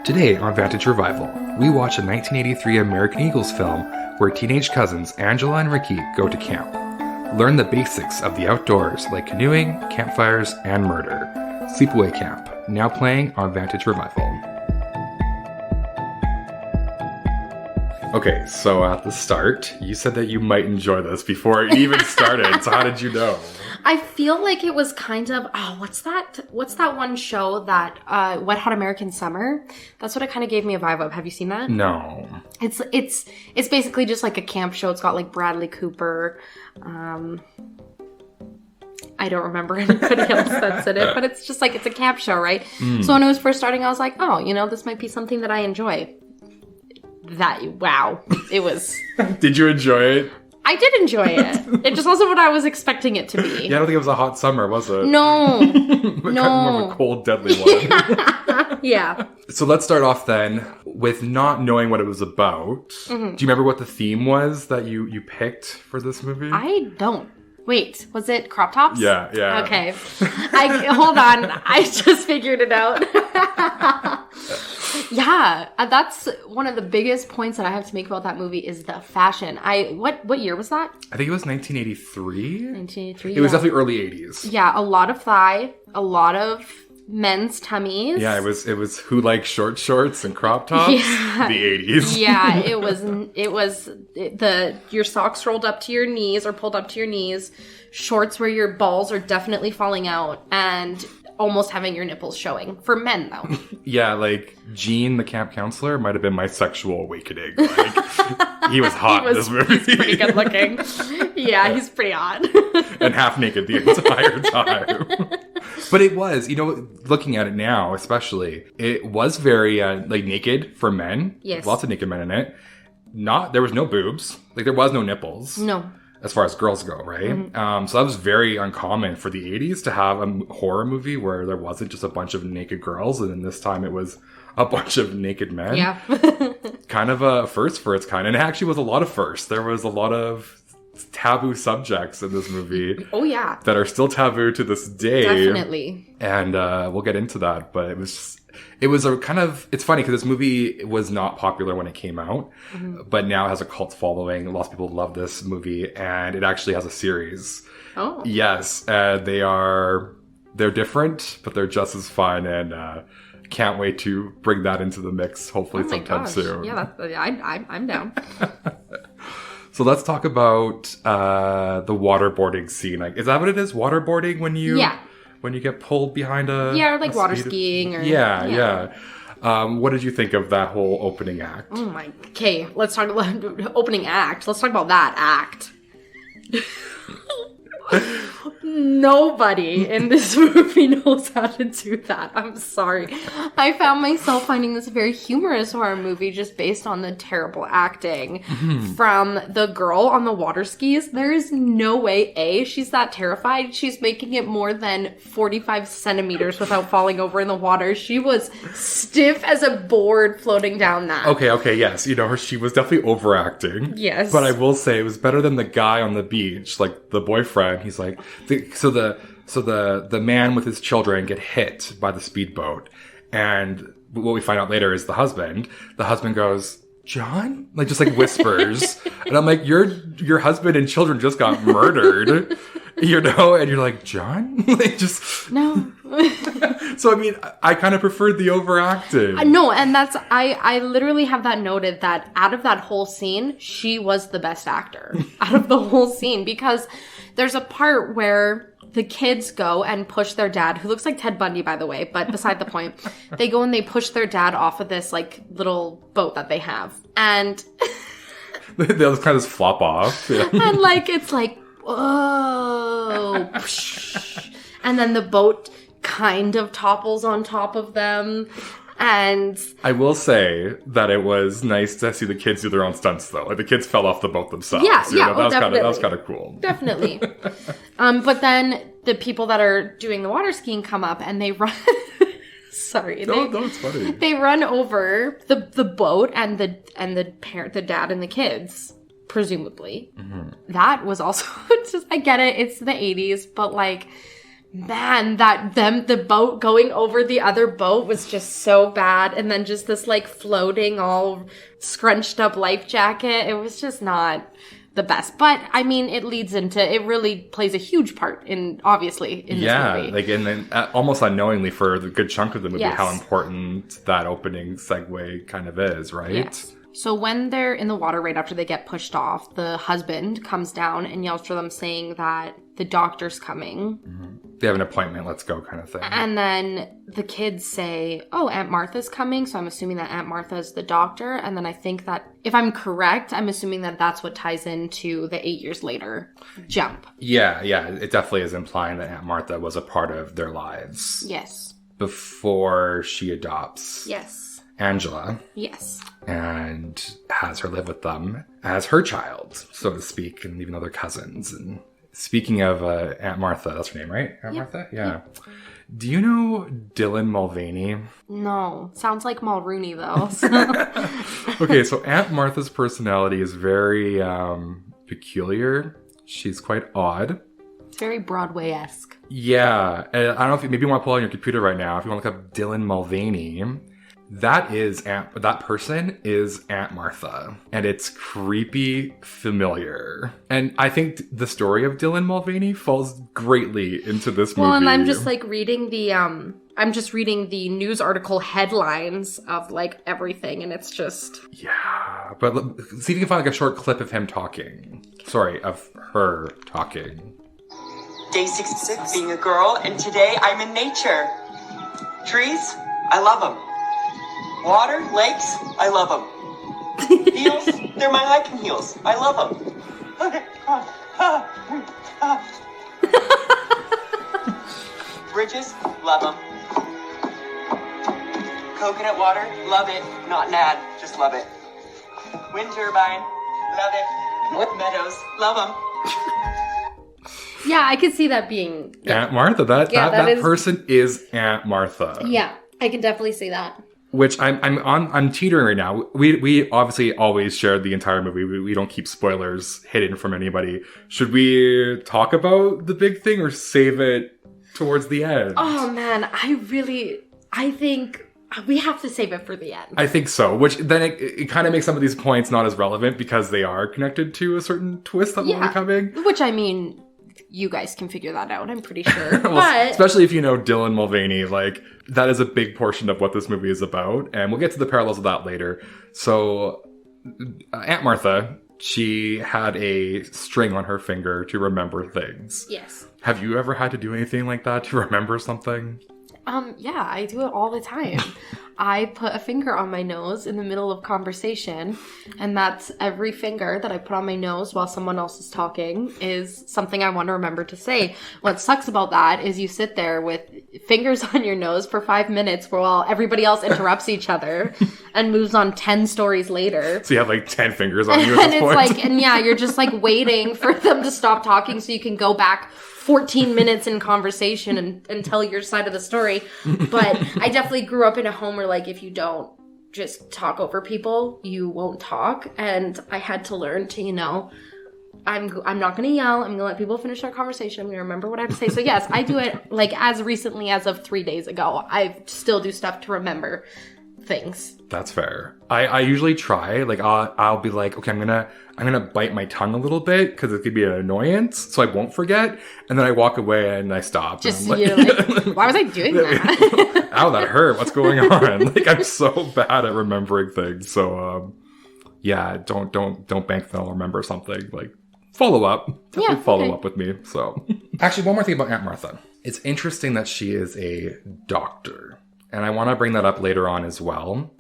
Today on Vantage Revival, we watch a 1983 American Eagles film where teenage cousins Angela and Ricky go to camp. Learn the basics of the outdoors like canoeing, campfires, and murder. Sleepaway Camp, now playing on Vantage Revival. Okay, so at the start, you said that you might enjoy this before it even started, so how did you know? I feel like it was kind of, what's that one show that, Wet Hot American Summer? That's what it kind of gave me a vibe of. Have you seen that? No. It's basically just like a camp show. It's got like Bradley Cooper. I don't remember anybody else that's in it, but it's just like, it's a camp show, right? So when it was first starting, I was like, this might be something that I enjoy. Wow. It was. Did you enjoy it? I did enjoy it. It just wasn't what I was expecting it to be. Yeah, I don't think it was a hot summer, was it? No. Kind of more of a cold, deadly one. Yeah. So let's start off then with not knowing what it was about. Do you remember what the theme was that you picked for this movie? I don't. Wait, was it crop tops? Yeah. Okay. Hold on. I just figured it out. Yeah, that's one of the biggest points that I have to make about that movie is the fashion. What year was that? I think it was 1983. 1983. It was definitely early 80s. Yeah, a lot of thigh, a lot of men's tummies. Yeah, it was who likes short shorts and crop tops? Yeah. The 80s. Yeah, it was your socks rolled up to your knees or pulled up to your knees, shorts where your balls are definitely falling out, and almost having your nipples showing. For men, though. Yeah, like, Gene, the camp counselor, might have been my sexual awakening. Like, he was hot in this movie. He's pretty good looking. Yeah, he's pretty hot. And half naked the entire time. But it was, looking at it now, especially, it was very, naked for men. Yes. Lots of naked men in it. There was no boobs. Like, there was no nipples. No. As far as girls go, right? Mm-hmm. So that was very uncommon for the 80s to have a horror movie where there wasn't just a bunch of naked girls, and then this time it was a bunch of naked men. Yeah. Kind of a first for its kind. And it actually was a lot of firsts. There was a lot of taboo subjects in this movie. Oh, yeah. That are still taboo to this day. Definitely. And we'll get into that, but it was a kind of, it's funny because this movie was not popular when it came out, but now it has a cult following. Lots of people love this movie, and it actually has a series. Oh. Yes. They're different, but they're just as fun, and can't wait to bring that into the mix, hopefully sometime soon. Yeah, I'm down. So let's talk about the waterboarding scene. Like, is that what it is? Waterboarding when you... Yeah. When you get pulled behind or like water skiing or... Yeah. What did you think of that whole opening act? Oh my... Okay, let's talk about opening act. Let's talk about that act. Nobody in this movie knows how to do that. I'm sorry. I found myself finding this a very humorous horror movie just based on the terrible acting from the girl on the water skis. There is no way, she's that terrified. She's making it more than 45 centimeters without falling over in the water. She was stiff as a board floating down that. Okay, yes. She was definitely overacting. Yes. But I will say it was better than the guy on the beach, like the boyfriend. He's like... So the man with his children get hit by the speedboat, and what we find out later is the husband goes, "John?" Just whispers. And I'm like, your husband and children just got murdered, and you're like, "John?" No. So, I mean, I kind of preferred the overacting. No, and that's, I literally have that noted that out of that whole scene, she was the best actor out of the whole scene, because there's a part where the kids go and push their dad, who looks like Ted Bundy, by the way, but beside the point. They go and they push their dad off of this, little boat that they have. And... they'll kind of just flop off. Yeah. And, it's like, whoa. And then the boat kind of topples on top of them. And I will say that it was nice to see the kids do their own stunts, though. The kids fell off the boat themselves. Yeah, that was kind of cool. Definitely. But then the people that are doing the water skiing come up and they run. Sorry, no, it's funny. They run over the boat and the parent, the dad, and the kids, presumably. Mm-hmm. That was also just. I get it. It's the 80s, but Man, the boat going over the other boat was just so bad. And then just this like floating all scrunched up life jacket. It was just not the best. But I mean, it really plays a huge part obviously in this movie. Like and then almost unknowingly for the good chunk of the movie, Yes. how important that opening segue kind of is, right? Yes. So when they're in the water right after they get pushed off, the husband comes down and yells for them saying that the doctor's coming. Mm-hmm. They have an appointment, let's go kind of thing. And then the kids say, oh, Aunt Martha's coming. So I'm assuming that Aunt Martha is the doctor. And then I think that, if I'm correct, I'm assuming that that's what ties into the 8 years later jump. Yeah. It definitely is implying that Aunt Martha was a part of their lives. Yes. Before she adopts Angela. Yes. And has her live with them as her child, so to speak, and even other cousins. And speaking of Aunt Martha, that's her name, right? Aunt Martha? Yeah. Do you know Dylan Mulvaney? No. Sounds like Mulrooney, though. Okay, so Aunt Martha's personality is very peculiar. She's quite odd. It's very Broadway-esque. Yeah. And I don't know if maybe you want to pull out on your computer right now. If you want to look up Dylan Mulvaney, that person is Aunt Martha. And it's creepy familiar. And I think the story of Dylan Mulvaney falls greatly into this movie. Well, and I'm just like reading the news article headlines of like everything, and it's just... Yeah, but see if you can find like a short clip of him talking. Sorry, of her talking. Day 66, being a girl, and today I'm in nature. Trees, I love them. Water, lakes, I love them. Heels, they're my hiking heels. I love them. Bridges, love them. Coconut water, love it. Not mad, just love it. Wind turbine, love it. Meadows, love them. Yeah, I could see that being... Aunt Martha. That person is Aunt Martha. Yeah, I can definitely see that. Which I'm teetering right now. We obviously always share the entire movie. We don't keep spoilers hidden from anybody. Should we talk about the big thing or save it towards the end? Oh man, I think we have to save it for the end. I think so. Which then it kind of makes some of these points not as relevant because they are connected to a certain twist that will be coming. Which I mean, you guys can figure that out, I'm pretty sure. Well, but especially if you know Dylan Mulvaney, like that is a big portion of what this movie is about. And we'll get to the parallels of that later. So Aunt Martha, she had a string on her finger to remember things. Yes. Have you ever had to do anything like that to remember something? Yeah, I do it all the time. I put a finger on my nose in the middle of conversation, and that's every finger that I put on my nose while someone else is talking is something I want to remember to say. What sucks about that is you sit there with fingers on your nose for 5 minutes while everybody else interrupts each other and moves on 10 stories later. So you have like 10 fingers on you at this point. It's like, and yeah, you're just like waiting for them to stop talking so you can go back 14 minutes in conversation and tell your side of the story. But I definitely grew up in a home where, like, if you don't just talk over people, you won't talk. And I had to learn to, I'm not going to yell. I'm going to let people finish their conversation. I'm going to remember what I have to say. So yes, I do it like as recently as of 3 days ago. I still do stuff to remember things. That's fair. I usually try, like, I'll be like, okay, I'm gonna bite my tongue a little bit because it could be an annoyance, so I won't forget. And then I walk away and I stop. Just like, you're like, why was I doing that? Ow, that hurt. What's going on? Like, I'm so bad at remembering things. So, yeah, don't bank that I'll remember something. Like, follow up. Definitely follow up with me. So, actually, one more thing about Aunt Martha. It's interesting that she is a doctor. And I want to bring that up later on as well.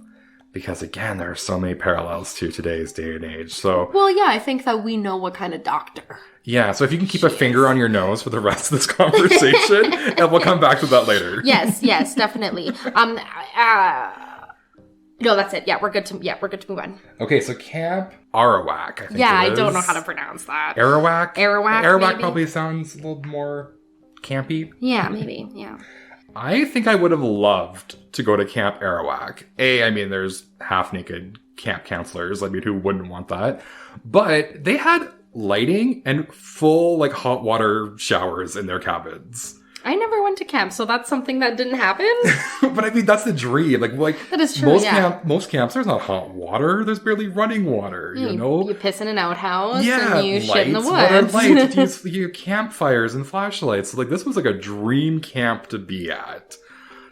Because, again, there are so many parallels to today's day and age. So, well, yeah, I think that we know what kind of doctor. Yeah, so if you can keep a finger on your nose for the rest of this conversation, and we'll come back to that later. Yes, definitely. No, that's it. Yeah, we're good to move on. Okay, so Camp Arawak, I think I don't know how to pronounce that. Arawak? Arawak, maybe? Probably sounds a little more campy. Yeah, maybe, yeah. I think I would have loved to go to Camp Arawak. I mean, there's half-naked camp counselors. I mean, who wouldn't want that? But they had lighting and full, like, hot water showers in their cabins. I never went to camp, so that's something that didn't happen. But I mean, that's the dream. Like that is true. Most camps, there's not hot water. There's barely running water. You know, you piss in an outhouse yeah, and you shit in the woods. What are lights? You use campfires and flashlights. So, like, this was like a dream camp to be at.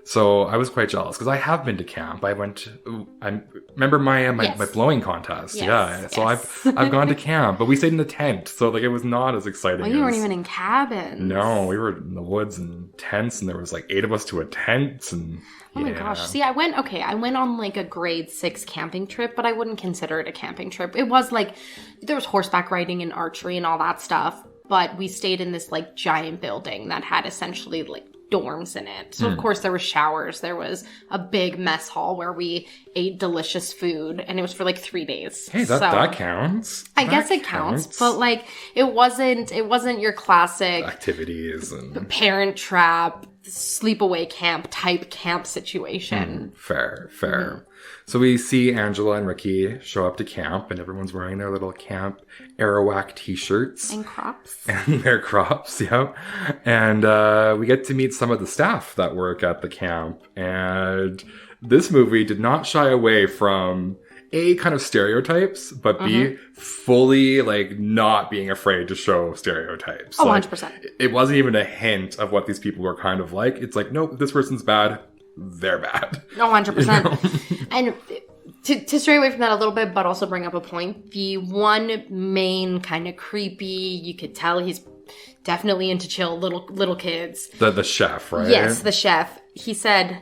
So I was quite jealous because I have been to camp. I remember my blowing contest. Yes, yeah. So I've gone to camp, but we stayed in the tent. So like it was not as exciting. Well, you weren't even in cabins. No, we were in the woods and tents, and there was like 8 of us to a tent. And oh my gosh. See, I went on like a grade 6 camping trip, but I wouldn't consider it a camping trip. It was like there was horseback riding and archery and all that stuff, but we stayed in this like giant building that had essentially like dorms in it. So of course there were showers. There was a big mess hall where we ate delicious food, and it was for like 3 days. Hey, that counts. I guess it counts, but like it wasn't your classic activities and Parent Trap, Sleepaway Camp type camp situation. Fair. So we see Angela and Ricky show up to camp, and everyone's wearing their little camp Arawak t-shirts. And crops. And their crops, yep. And we get to meet some of the staff that work at the camp. And this movie did not shy away from A, kind of stereotypes, but B, fully, like, not being afraid to show stereotypes. Oh, like, 100%. It wasn't even a hint of what these people were kind of like. It's like, nope, this person's bad. They're bad. No, 100%. You know? And to stray away from that a little bit, but also bring up a point, the one main kind of creepy, you could tell he's definitely into chill little kids. The chef, right? Yes, the chef. He said,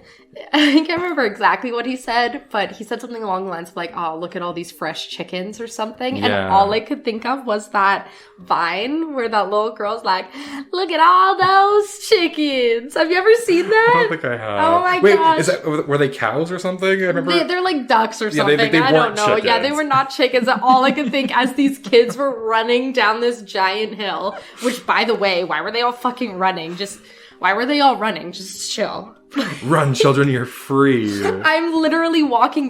I can't remember exactly what he said, but he said something along the lines of like, oh, look at all these fresh chickens or something. Yeah. And all I could think of was that Vine where that little girl's like, look at all those chickens. Have you ever seen that? I don't think I have. Oh my gosh. Were they cows or something? I remember. They're like ducks or something. They I don't know. chickens. Yeah, they were not chickens. All I could think as these kids were running down this giant hill, which by the way, why were they all fucking running? Why were they all running? Just chill. Run, children, you're free. I'm literally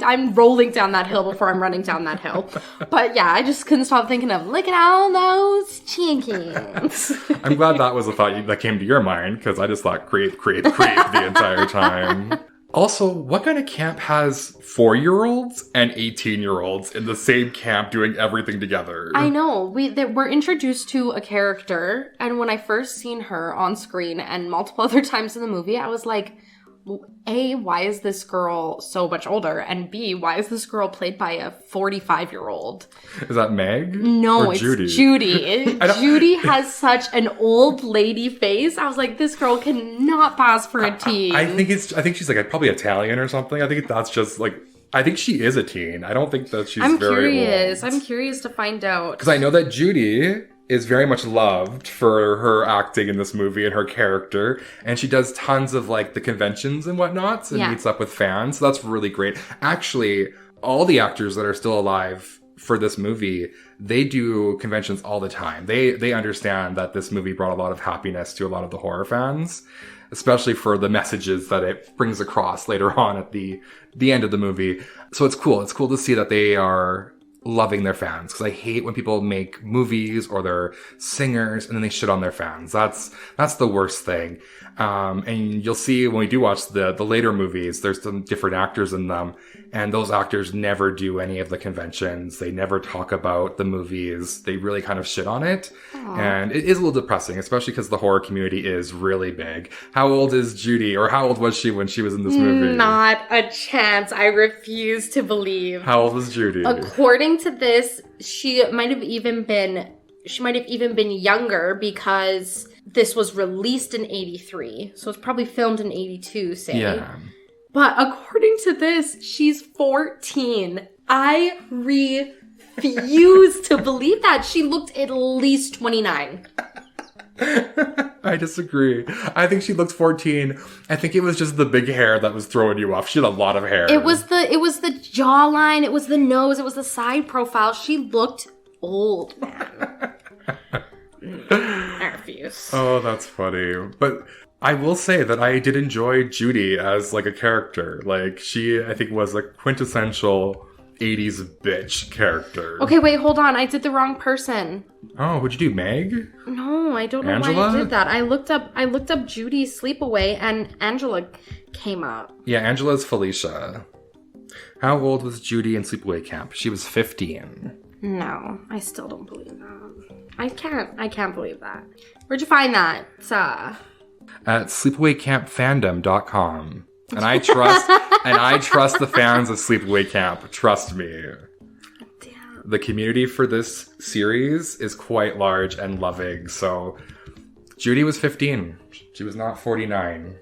I'm rolling down that hill before I'm running down that hill. But yeah, I just couldn't stop thinking of, look at all those chickens. I'm glad that was a thought that came to your mind, because I just thought creep the entire time. Also, what kind of camp has 4-year-olds and 18-year-olds in the same camp doing everything together? I know. We're introduced to a character, and when I first seen her on screen and multiple other times in the movie, I was like, A, why is this girl so much older? And B, why is this girl played by a 45-year-old? Is that Meg? No, or it's Judy. Judy. Judy has such an old lady face. I was like, this girl cannot pass for a teen. I think she's like probably Italian or something. I think that's just like, I think she is a teen. I don't think that she's very old. I'm curious to find out. Because I know that Judy is very much loved for her acting in this movie and her character. And she does tons of like the conventions and whatnot and meets up with fans. So that's really great. Actually, all the actors that are still alive for this movie, they do conventions all the time. They understand that this movie brought a lot of happiness to a lot of the horror fans, especially for the messages that it brings across later on at the end of the movie. So it's cool. It's cool to see that they are loving their fans, because I hate when people make movies or they're singers and then they shit on their fans. That's the worst thing. And you'll see when we do watch the later movies, there's some different actors in them, and those actors never do any of the conventions. They never talk about the movies. They really kind of shit on it. Aww. And it is a little depressing, especially because the horror community is really big. How old is Judy, or how old was she when she was in this movie? Not a chance. I refuse to believe. How old was Judy? According to this, she might have even been younger, because this was released in 83. So it's probably filmed in 82, say. Yeah. But according to this, she's 14. I refuse to believe that. She looked at least 29. I disagree. I think she looked 14. I think it was just the big hair that was throwing you off. She had a lot of hair. It was the jawline, it was the nose, it was the side profile. She looked old, man. I refuse. Oh, that's funny. But I will say that I did enjoy Judy as like a character. Like, she, I think, was a quintessential 80s bitch character. Okay, wait, hold on. I did the wrong person. Oh, what'd you do, Meg? No, I don't know Angela? why I did that. I looked up Judy Sleepaway and Angela came up. Yeah, Angela's Felicia. How old was Judy in Sleepaway Camp? She was 15. No, I still don't believe that. I can't believe that. Where'd you find that? At sleepawaycampfandom.com. And I trust the fans of Sleepaway Camp. Trust me. Damn. The community for this series is quite large and loving. So Judy was 15. She was not 49.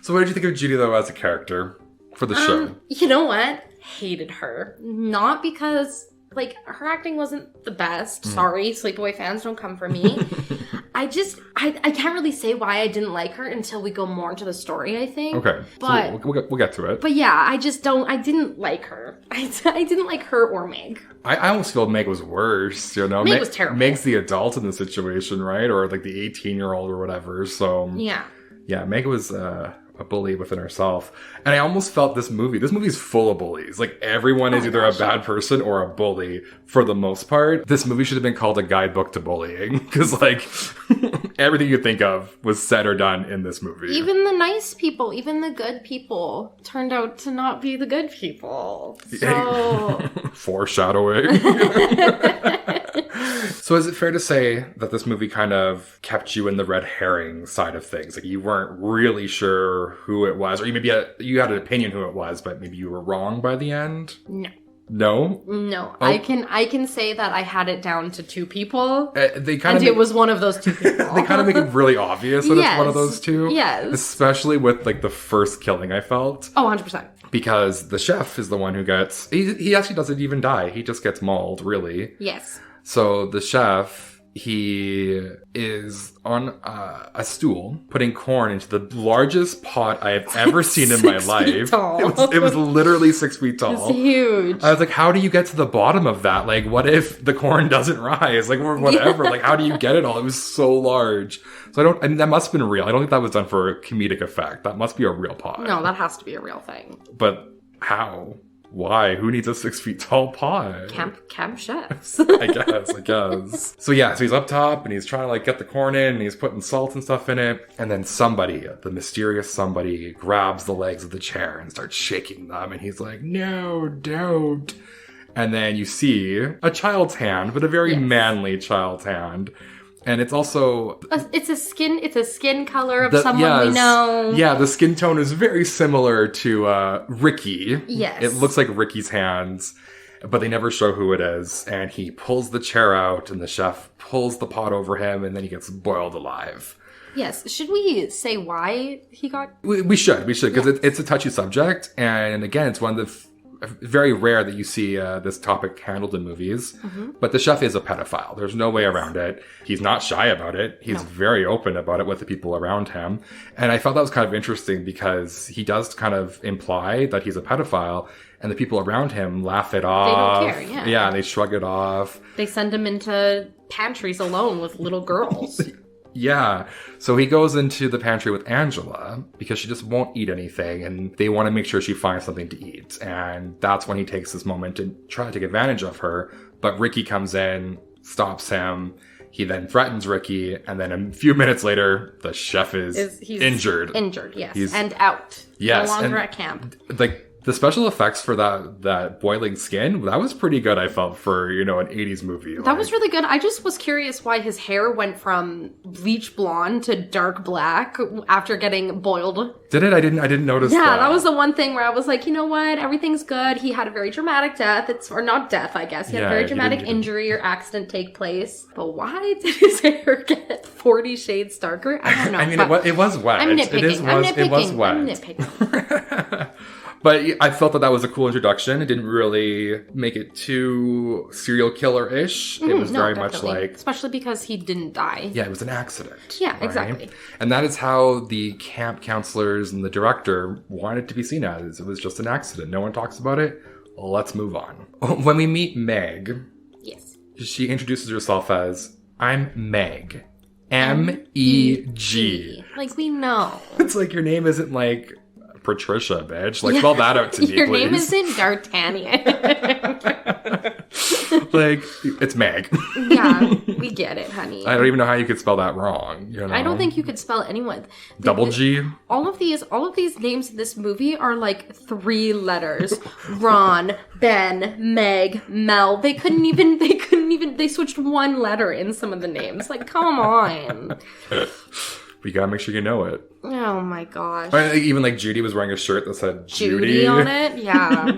So what did you think of Judy, though, as a character for the show? You know what? Hated her. Not because, like, her acting wasn't the best. Sorry, Sleepaway fans, don't come for me. I can't really say why I didn't like her until we go more into the story, I think. Okay. But So we'll get to it. But yeah, I didn't like her. I didn't like her or Meg. I almost feel Meg was worse, you know? Meg was terrible. Meg's the adult in the situation, right? Or like the 18-year-old or whatever. So Yeah. Yeah, Meg was a bully within herself. And I almost felt this movie's full of bullies. Like, everyone is either a bad person or a bully for the most part. This movie should have been called A Guidebook to Bullying. Because, like, everything you think of was said or done in this movie. Even the nice people, even the good people turned out to not be the good people. So... Foreshadowing. So is it fair to say that this movie kind of kept you in the red herring side of things? Like, you weren't really sure who it was, or you had an opinion who it was, but maybe you were wrong by the end? No. No? No. Oh. I can say that I had it down to two people. It was one of those two people. They kind of make it really obvious that it's one of those two. Yes. Especially with, like, the first killing, I felt. Oh, 100%. Because the chef is the one who gets... He actually doesn't even die. He just gets mauled, really. Yes. So the chef, he is on a stool putting corn into the largest pot I have ever seen in my life. Tall. It was literally 6 feet tall. It's huge. I was like, how do you get to the bottom of that? Like, what if the corn doesn't rise? Like, or whatever. Yeah. Like, how do you get it all? It was so large. So that must have been real. I don't think that was done for a comedic effect. That must be a real pot. No, that has to be a real thing. But how? Why? Who needs a 6 feet tall pot? Camp chefs. I guess. So he's up top and he's trying to, like, get the corn in and he's putting salt and stuff in it. And then the mysterious somebody grabs the legs of the chair and starts shaking them. And he's like, no, don't. And then you see a child's hand, but a very manly child's hand. And it's also... It's a skin color of someone we know. Yeah, the skin tone is very similar to Ricky. Yes. It looks like Ricky's hands, but they never show who it is. And he pulls the chair out, and the chef pulls the pot over him, and then he gets boiled alive. Yes. Should we say why he got... We should, because it's a touchy subject. And again, it's one of the... very rare that you see this topic handled in movies, but the chef is a pedophile. There's no way around it. He's not shy about it. He's very open about it with the people around him. And I felt that was kind of interesting because he does kind of imply that he's a pedophile, and the people around him laugh it off. They don't care, Yeah, they shrug it off. They send him into pantries alone with little girls. Yeah. So he goes into the pantry with Angela because she just won't eat anything and they want to make sure she finds something to eat. And that's when he takes this moment to try to take advantage of her. But Ricky comes in, stops him. He then threatens Ricky. And then a few minutes later, the chef is injured. Injured, yes. And out. Yes. No longer at camp. Like, the special effects for that boiling skin, that was pretty good, I felt, for, an 80s movie. That was really good. I just was curious why his hair went from bleach blonde to dark black after getting boiled. Did it? I didn't notice that. Yeah, that was the one thing where I was like, you know what? Everything's good. He had a very dramatic death. Or not death, I guess. He had a very dramatic injury or accident take place. But why did his hair get 40 shades darker? I don't know. I mean, it was wet. I'm nitpicking. It was wet. I'm nitpicking. But I felt that was a cool introduction. It didn't really make it too serial killer-ish. It was very much like... Especially because he didn't die. Yeah, it was an accident. Yeah, right? exactly. And that is how the camp counselors and the director wanted it to be seen as. It was just an accident. No one talks about it. Let's move on. When we meet Meg... Yes. She introduces herself as, I'm Meg. M-E-G. Like, we know. It's like your name isn't like... Patricia, bitch. Like, spell that out to me, Your please. name isn't D'Artagnan. Like, it's Meg. Yeah, we get it, honey. I don't even know how you could spell that wrong. You know? I don't think you could spell anyone. Double G? All of these names in this movie are like 3 letters. Ron, Ben, Meg, Mel. They switched 1 letter in some of the names. Like, come on. You gotta make sure you know it. Oh my gosh. Even like Judy was wearing a shirt that said Judy on it? Yeah.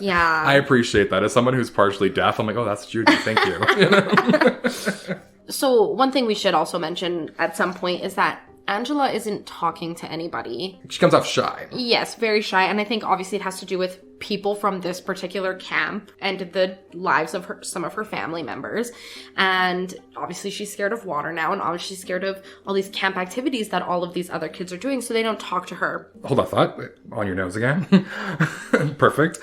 Yeah. I appreciate that. As someone who's partially deaf, I'm like, oh, that's Judy. Thank you. So one thing we should also mention at some point is that Angela isn't talking to anybody. She comes off shy. Yes, very shy. And I think obviously it has to do with people from this particular camp and the lives of some of her family members. And obviously she's scared of water now, and obviously she's scared of all these camp activities that all of these other kids are doing, so they don't talk to her. Hold on, thought. On your nose again. Perfect.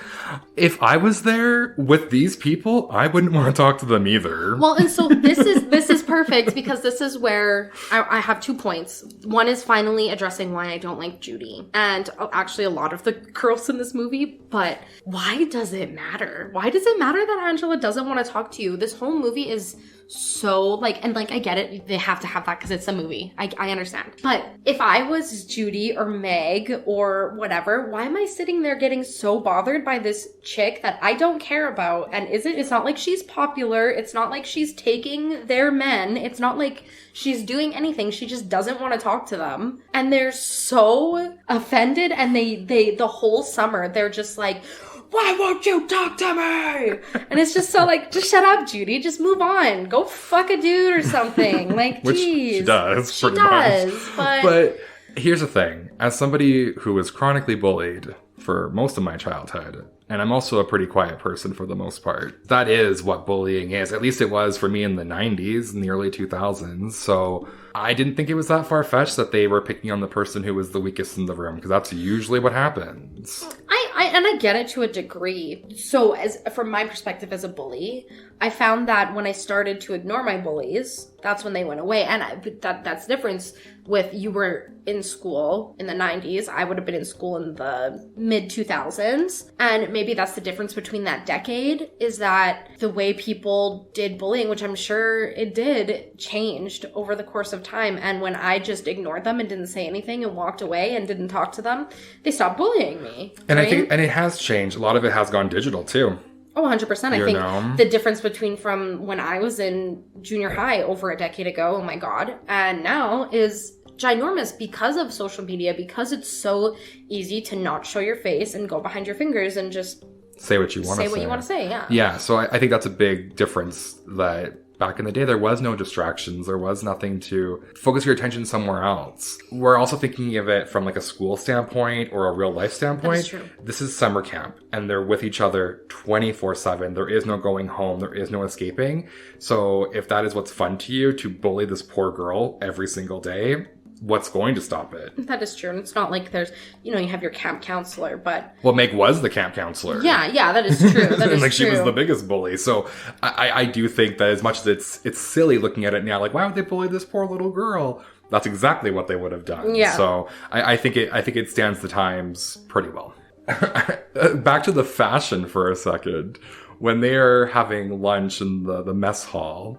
If I was there with these people, I wouldn't want to talk to them either. Well, and so this is perfect, because this is where I have 2 points. One is finally addressing why I don't like Judy, and actually a lot of the girls in this movie, but why does it matter? Why does it matter that Angela doesn't want to talk to you? This whole movie is so I get it, they have to have that because it's a movie. I understand. But if I was Judy or Meg or whatever, why am I sitting there getting so bothered by this chick that I don't care about? And it's not like she's popular. It's not like she's taking their men. It's not like she's doing anything. She just doesn't want to talk to them. And they're so offended, and they the whole summer, they're just like, why won't you talk to me? And it's just so like, just shut up, Judy. Just move on. Go fuck a dude or something. Like, Which geez. she does, She pretty does, much. But here's the thing. As somebody who was chronically bullied for most of my childhood, and I'm also a pretty quiet person for the most part, that is what bullying is. At least it was for me in the 90s, in the early 2000s. So I didn't think it was that far-fetched that they were picking on the person who was the weakest in the room, because that's usually what happens. I get it to a degree. So as from my perspective as a bully, I found that when I started to ignore my bullies, that's when they went away. And that's the difference with, you were in school in the 90s. I would have been in school in the mid 2000s. And maybe that's the difference between that decade, is that the way people did bullying, which I'm sure it did, changed over the course of time. And when I just ignored them and didn't say anything and walked away and didn't talk to them, they stopped bullying me. And right? I think, and it has changed. A lot of it has gone digital too. Oh, 100%. I think the difference between from when I was in junior high over a decade ago, oh my God, and now is ginormous because of social media, because it's so easy to not show your face and go behind your fingers and just say what you want to say. Say what you want to say, yeah. Yeah, so I think that's a big difference, that back in the day, there was no distractions. There was nothing to focus your attention somewhere else. We're also thinking of it from like a school standpoint or a real life standpoint. That's true. This is summer camp, and they're with each other 24/7. There is no going home. There is no escaping. So if that is what's fun to you, to bully this poor girl every single day, what's going to stop it? That is true. And it's not like there's, you have your camp counselor, but... Well, Meg was the camp counselor. Yeah, that is true. That is like true. She was the biggest bully. So I do think that as much as it's silly looking at it now, like, why would they bully this poor little girl? That's exactly what they would have done. Yeah. So I think it stands the times pretty well. Back to the fashion for a second. When they are having lunch in the mess hall,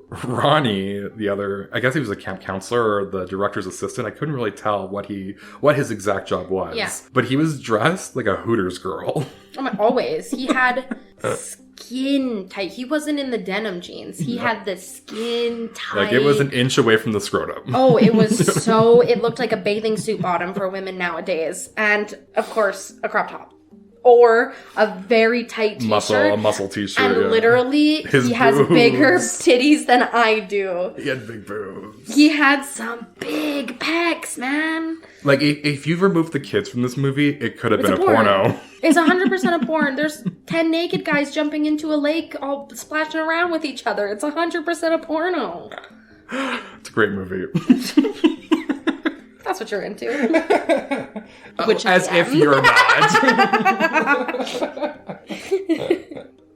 Ronnie, the other, I guess he was a camp counselor or the director's assistant. I couldn't really tell what his exact job was. Yeah. But he was dressed like a Hooters girl. Always. He had skin tight. He wasn't in the denim jeans. He had the skin tight. Like, it was an inch away from the scrotum. Oh, it was so... It looked like a bathing suit bottom for women nowadays. And, of course, a crop top. Or a very tight t-shirt. A muscle t-shirt, and literally, he has bigger titties than I do. He had big boobs. He had some big pecs, man. Like, if you've removed the kids from this movie, it could have been a porno. It's 100% a porn. There's 10 naked guys jumping into a lake, all splashing around with each other. It's 100% a porno. It's a great movie. That's what you're into. Which as if you're not.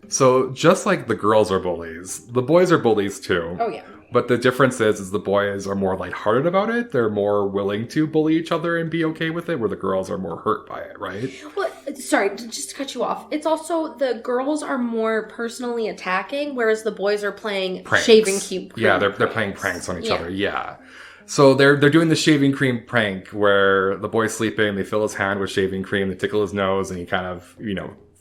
So, just like the girls are bullies, the boys are bullies too. Oh, yeah. But the difference is the boys are more lighthearted about it. They're more willing to bully each other and be okay with it, where the girls are more hurt by it, right? Well, sorry, just to cut you off. It's also the girls are more personally attacking, whereas the boys are playing Pranks. shaving cream. Yeah, they're playing pranks on each other. Yeah. So they're doing the shaving cream prank where the boy's sleeping, they fill his hand with shaving cream, they tickle his nose, and he kind of,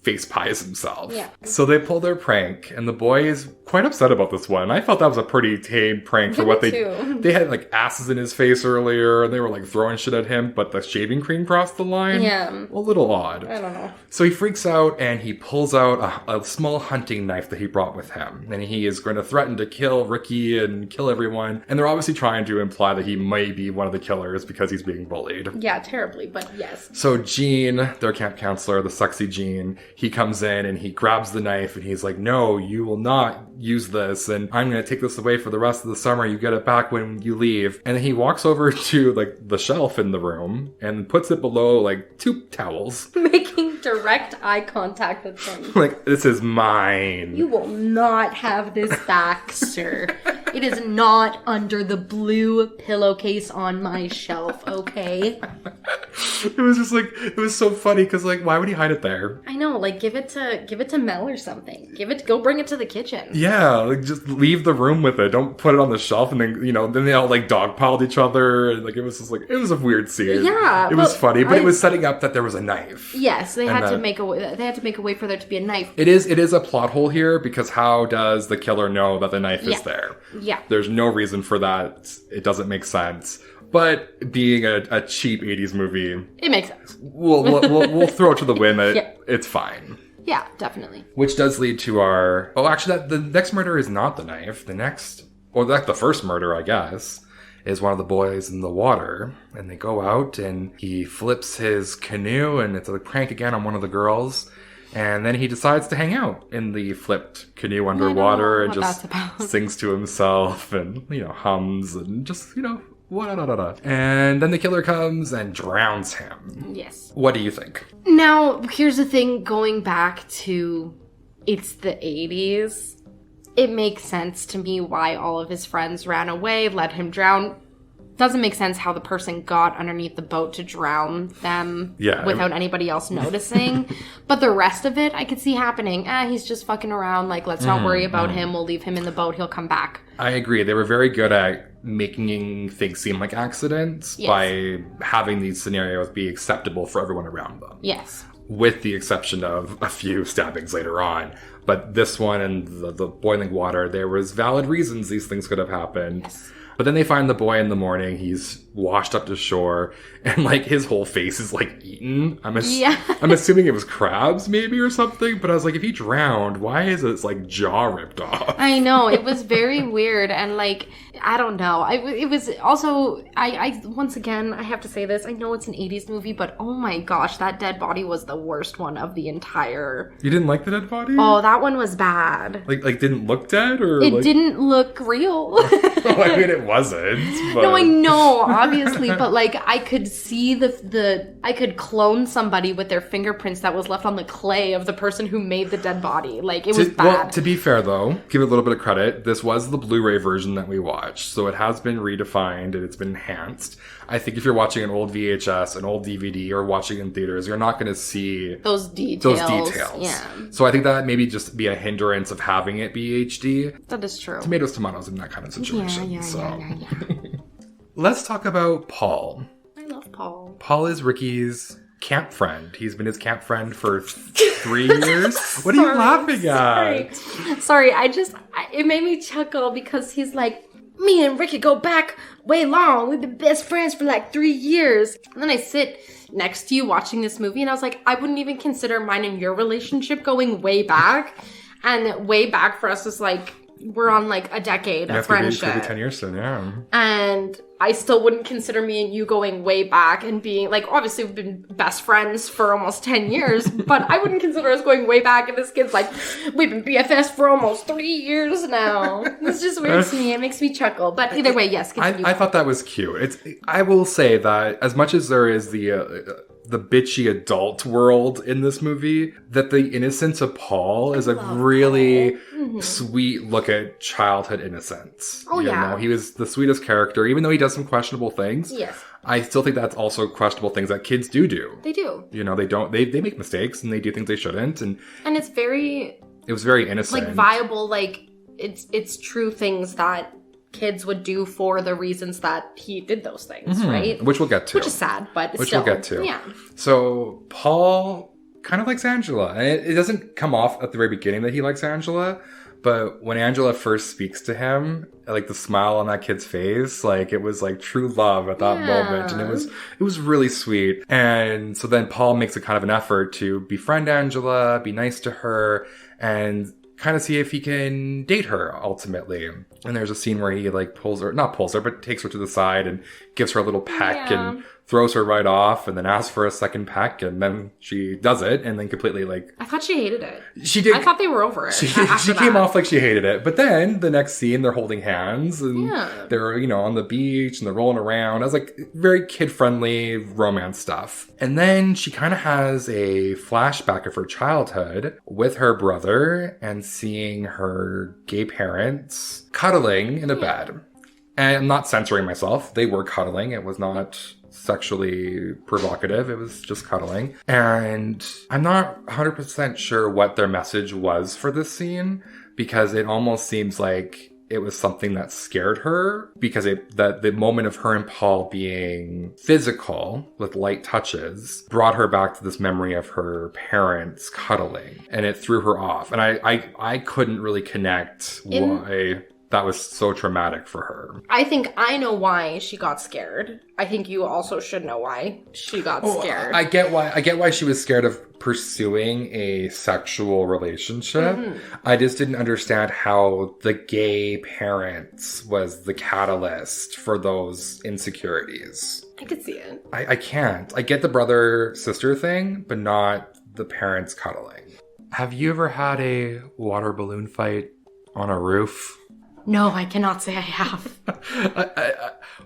face pies himself. Yeah. So they pull their prank, and the boy is quite upset about this one. I felt that was a pretty tame prank for what they had like asses in his face earlier, and they were like throwing shit at him, but the shaving cream crossed the line. Yeah. A little odd. I don't know. So he freaks out and he pulls out a small hunting knife that he brought with him, and he is going to threaten to kill Ricky and kill everyone. And they're obviously trying to imply that he may be one of the killers because he's being bullied. Yeah, terribly, but yes. So Gene, their camp counselor, the sexy Gene, he comes in and he grabs the knife and he's like, no, you will not use this, and I'm going to take this away for the rest of the summer. You get it back when you leave. And then he walks over to like the shelf in the room and puts it below like 2 towels. Making direct eye contact with him. Like, this is mine. You will not have this back, sir. It is not under the blue pillowcase on my shelf, okay? It was just like, it was so funny because like, why would he hide it there? I know, like give it to Mel or something. Go bring it to the kitchen. Yeah, like just leave the room with it. Don't put it on the shelf and then, then they all like dogpiled each other. And like, it was just like, it was a weird scene. Yeah. It was funny, but it was setting up that there was a knife. Yes, they had to make a way for there to be a knife. It is a plot hole here because how does the killer know that the knife is there? Yeah. There's no reason for that. It doesn't make sense. But being a cheap 80s movie, it makes sense. We'll throw it to the wind that it's fine. Yeah, definitely. Which does lead to our... Oh, actually, the next murder is not the knife. The first murder, I guess, is one of the boys in the water. And they go out, and he flips his canoe, and it's a prank again on one of the girls. And then he decides to hang out in the flipped canoe underwater and just sings to himself and, hums and just, And then the killer comes and drowns him. Yes. What do you think? Now, here's the thing, going back to it's the 80s, it makes sense to me why all of his friends ran away, let him drown. Doesn't make sense how the person got underneath the boat to drown them without anybody else noticing. But the rest of it, I could see happening. He's just fucking around. Like, let's not worry about him. We'll leave him in the boat. He'll come back. I agree. They were very good at making things seem like accidents by having these scenarios be acceptable for everyone around them. Yes. With the exception of a few stabbings later on. But this one and the boiling water, there was valid reasons these things could have happened. Yes. But then they find the boy in the morning. He's washed up to shore, and like his whole face is like eaten. I'm assuming it was crabs maybe or something. But I was like, if he drowned, why is his like jaw ripped off? I know, it was very weird, and like I don't know. It was also I once again I have to say this. I know it's an 80s movie, but oh my gosh, that dead body was the worst one of the entire. You didn't like the dead body? Oh, that one was bad. Like didn't look dead, or it didn't look real. Oh, I mean, it wasn't. But... No, I know, obviously, but like I could see I could clone somebody with their fingerprints that was left on the clay of the person who made the dead body. Like it was bad. Well, to be fair though, give it a little bit of credit. This was the Blu-ray version that we watched, so it has been redefined and it's been enhanced. I think if you're watching an old VHS, an old DVD, or watching in theaters, you're not going to see those details. Yeah. So I think that maybe just be a hindrance of having it be HD. That is true. Tomatoes in that kind of situation. Yeah. Let's talk about Paul. I love Paul. Paul is Ricky's camp friend. He's been his camp friend for 3 years. What are you laughing at? Sorry, it made me chuckle because he's like, me and Ricky go back way long. We've been best friends for like 3 years. And then I sit next to you watching this movie and I was like, I wouldn't even consider mine and your relationship going way back. And way back for us is like, we're on like a decade of friendship. Could be 10 years soon, yeah. And I still wouldn't consider me and you going way back and being like, obviously we've been best friends for almost 10 years, but I wouldn't consider us going way back. And this kid's like, we've been BFFs for almost 3 years now. It's just weird to me. It makes me chuckle. But either way, yes. I thought that was cute. I will say that as much as there is the the bitchy adult world in this movie, that the innocence of Paul is a really sweet look at childhood innocence. Oh, yeah. He was the sweetest character, even though he does some questionable things. Yes. I still think that's also questionable things that kids do. They do. They make mistakes and they do things they shouldn't. And it was very innocent. Like, viable, like, it's true things that kids would do for the reasons that he did those things, right? Which we'll get to. Which is sad, but Which still. we'll get to. Yeah. So Paul kind of likes Angela. And it doesn't come off at the very beginning that he likes Angela, but when Angela first speaks to him, like the smile on that kid's face, like it was like true love at that moment. And it was really sweet. And so then Paul makes a kind of an effort to befriend Angela, be nice to her, and kind of see if he can date her ultimately. And there's a scene where he like not pulls her, but takes her to the side and gives her a little peck and throws her right off and then asks for a second peck. And then she does it and then completely like... I thought she hated it. She did. I thought they were over it. She came off like she hated it. But then the next scene, they're holding hands and they're, on the beach and they're rolling around. I was like, very kid-friendly romance stuff. And then she kind of has a flashback of her childhood with her brother and seeing her gay parents cuddling in a bed. And I'm not censoring myself. They were cuddling. It was not sexually provocative. It was just cuddling. And I'm not 100% sure what their message was for this scene, because it almost seems like it was something that scared her, because the moment of her and Paul being physical with light touches brought her back to this memory of her parents cuddling, and it threw her off. And I couldn't really connect why that was so traumatic for her. I think I know why she got scared. I think you also should know why she got scared. I get why she was scared of pursuing a sexual relationship. I just didn't understand how the gay parents was the catalyst for those insecurities. I could see it. I can't. I get the brother-sister thing, but not the parents cuddling. Have you ever had a water balloon fight on a roof? No, I cannot say I have.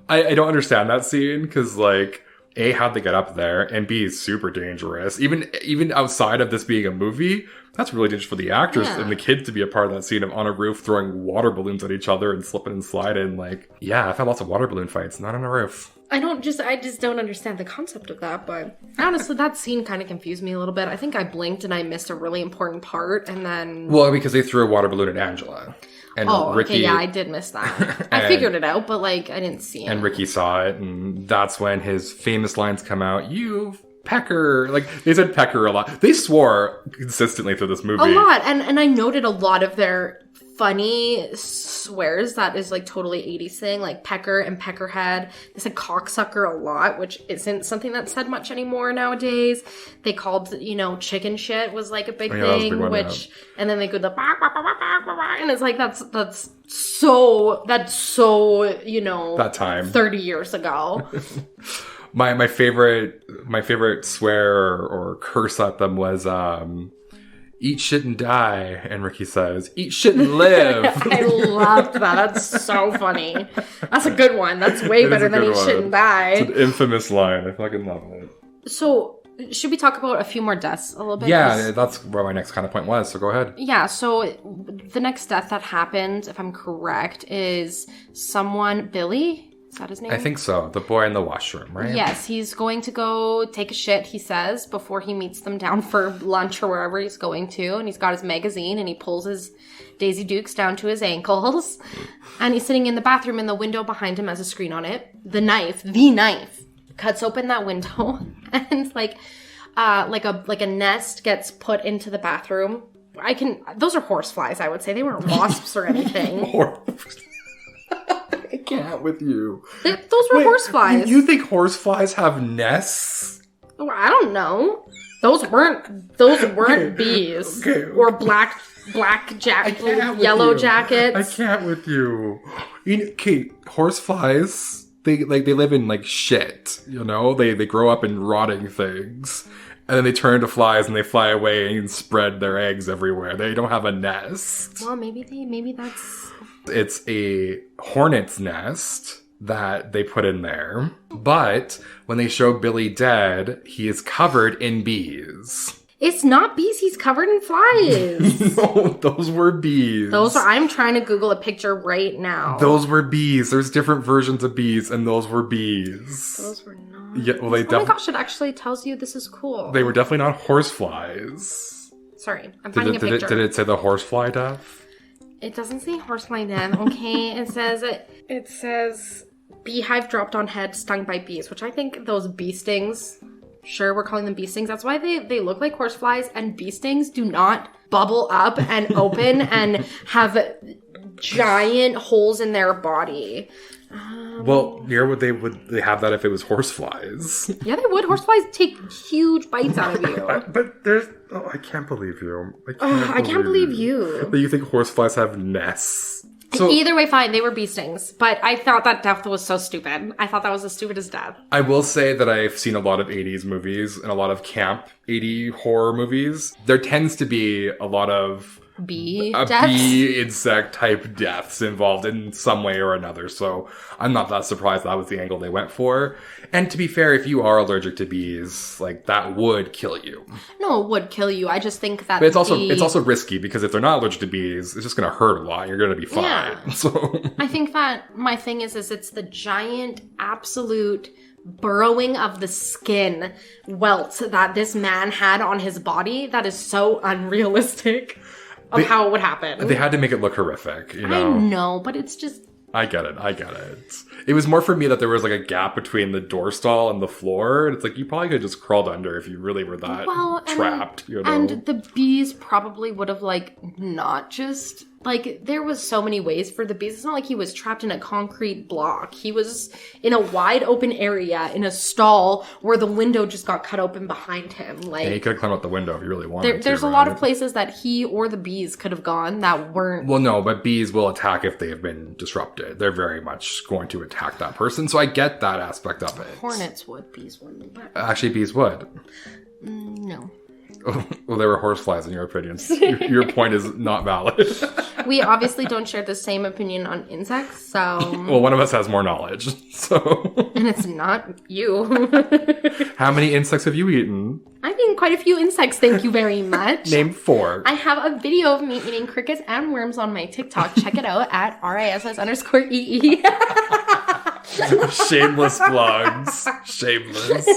I don't understand that scene, because, like, A, how'd they get up there, and B, is super dangerous. Even outside of this being a movie, that's really dangerous for the actors and the kids to be a part of that scene of on a roof throwing water balloons at each other and slipping and sliding. Like, yeah, I've had lots of water balloon fights, not on a roof. I just don't understand the concept of that, but honestly, that scene kind of confused me a little bit. I think I blinked and I missed a really important part, and then... Well, because they threw a water balloon at Angela. And Ricky, okay, yeah, I did miss that. I figured it out, but, like, I didn't see it. And Ricky saw it, and that's when his famous lines come out. You pecker. Like, they said pecker a lot. They swore consistently through this movie. A lot. And I noted a lot of their funny swears that is, like, totally 80s thing, like pecker and peckerhead. They said cocksucker a lot, which isn't something that's said much anymore nowadays. They called, chicken shit was, like, a big thing, which, and then they go the bah, bah, bah, bah, bah, bah, bah, and it's like, that's so, that time 30 years ago. my favorite swear or curse at them was, eat shit and die, and Ricky says, eat shit and live. I loved that. That's so funny. That's a good one. That's way better than eat shit and die. It's an infamous line. I fucking love it. So, should we talk about a few more deaths a little bit? Yeah, that's where my next kind of point was, so go ahead. Yeah, so the next death that happened, if I'm correct, is Billy? Is that his name? I think so. The boy in the washroom, right? Yes, he's going to go take a shit, he says, before he meets them down for lunch or wherever he's going to. And he's got his magazine and he pulls his Daisy Dukes down to his ankles. And he's sitting in the bathroom and the window behind him has a screen on it. The knife, cuts open that window. And like a nest gets put into the bathroom. Those are horseflies, I would say. They weren't wasps or anything. I can't with you. Those were horseflies. You think horseflies have nests? Well, I don't know. Those weren't bees or black yellow jackets. I can't with you. Okay, horseflies. They live in like shit. They grow up in rotting things. And then they turn into flies and they fly away and spread their eggs everywhere. They don't have a nest. Well, maybe that's... It's a hornet's nest that they put in there. But when they show Billy dead, he is covered in bees. It's not bees. He's covered in flies. No, those were bees. I'm trying to Google a picture right now. Those were bees. There's different versions of bees, and those were bees. Those were not. Yeah, well, oh my gosh, it actually tells you this is cool. They were definitely not horseflies. Sorry, I'm finding a picture. Did it say the horsefly death? It doesn't say horsefly death, okay? It says beehive dropped on head stung by bees, which I think those bee stings, sure, we're calling them bee stings. That's why they look like horseflies, and bee stings do not bubble up and open and have giant holes in their body. Well, would they have that if it was horseflies? Yeah, they would. Horseflies take huge bites out of you. But there's... Oh, I can't believe you. I can't believe you. That you think horseflies have nests. So, either way, fine. They were bee stings. But I thought that death was so stupid. I thought that was the stupidest death. I will say that I've seen a lot of 80s movies and a lot of camp 80 horror movies. There tends to be a lot of... bee insect type deaths involved in some way or another, so I'm not that surprised that was the angle they went for. And to be fair, if you are allergic to bees, like, that would kill you. No, it would kill you. I just think that but it's also risky, because if they're not allergic to bees, it's just going to hurt a lot. You're going to be fine. Yeah. So I think that my thing is it's the giant absolute burrowing of the skin welts that this man had on his body that is so unrealistic. How it would happen. They had to make it look horrific, you know? I know, but it's just... I get it. It was more for me that there was like a gap between the door stall and the floor. And it's like, you probably could have just crawled under if you really were that trapped, you know? And the bees probably would have, like, not just... Like, there was so many ways for the bees. It's not like he was trapped in a concrete block. He was in a wide open area in a stall where the window just got cut open behind him. Like, he could have climbed out the window if he really wanted to. There's a lot of places that he or the bees could have gone that weren't... Well, no, but bees will attack if they have been disrupted. They're very much going to attack that person. So I get that aspect of it. Hornets would, bees wouldn't. But... Actually, bees would. No. Well, there were horseflies in your opinion. Your point is not valid. We obviously don't share the same opinion on insects, so... Well, one of us has more knowledge, so... And it's not you. How many insects have you eaten? I've eaten quite a few insects, thank you very much. Name 4. I have a video of me eating crickets and worms on my TikTok. Check it out at RISS_EE. Shameless plugs. Shameless.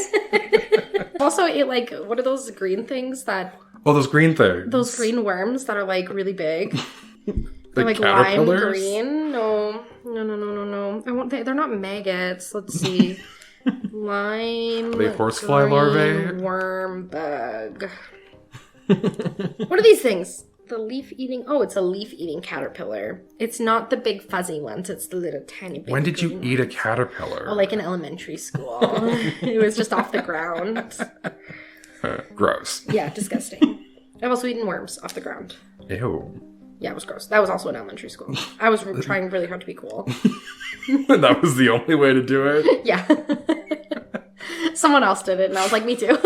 Also ate, like, what are those green things that... Oh, those green things. Those green worms that are, like, really big. They're, like, lime green. No. They're not maggots. Let's see. Lime are they horsefly larvae? Worm bug. What are these things? The leaf-eating... Oh, it's a leaf-eating caterpillar. It's not the big fuzzy ones. It's the little tiny big... When did you eat a caterpillar? Oh, like in elementary school. It was just off the ground. Gross. Yeah, disgusting. I've also eaten worms off the ground. Ew. Yeah, it was gross. That was also in elementary school. I was trying really hard to be cool. That was the only way to do it? Yeah. Someone else did it, and I was like, me too.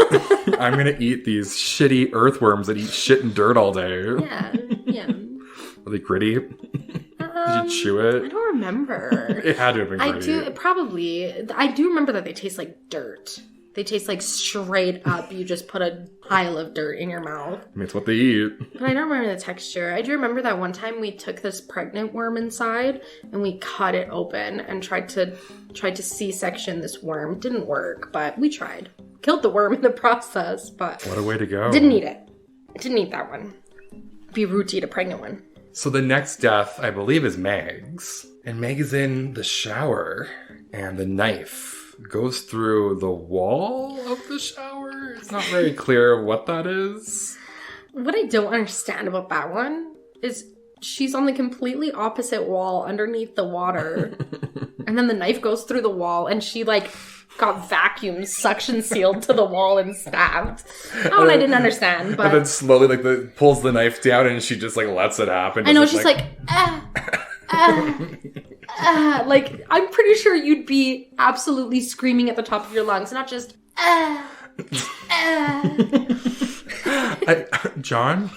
I'm gonna eat these shitty earthworms that eat shit and dirt all day. Yeah. Are they gritty? Did you chew it? I don't remember. It had to have been gritty. I do remember that they taste like dirt. They taste like straight up, you just put a pile of dirt in your mouth. I mean, it's what they eat. But I don't remember the texture. I do remember that one time we took this pregnant worm inside and we cut it open and tried to C-section this worm. Didn't work, but we tried. Killed the worm in the process, but... What a way to go. Didn't eat it. Didn't eat that one. Be rude to eat a pregnant one. So the next death, I believe, is Meg's. And Meg is in the shower, and the knife goes through the wall of the shower. It's not very clear what that is. What I don't understand about that one is she's on the completely opposite wall underneath the water. And then the knife goes through the wall and she, like, got vacuumed, suction sealed to the wall and stabbed. Oh, and I didn't understand, but... And then slowly, like, pulls the knife down and she just, like, lets it happen. I know, she's like like, I'm pretty sure you'd be absolutely screaming at the top of your lungs, not just, John?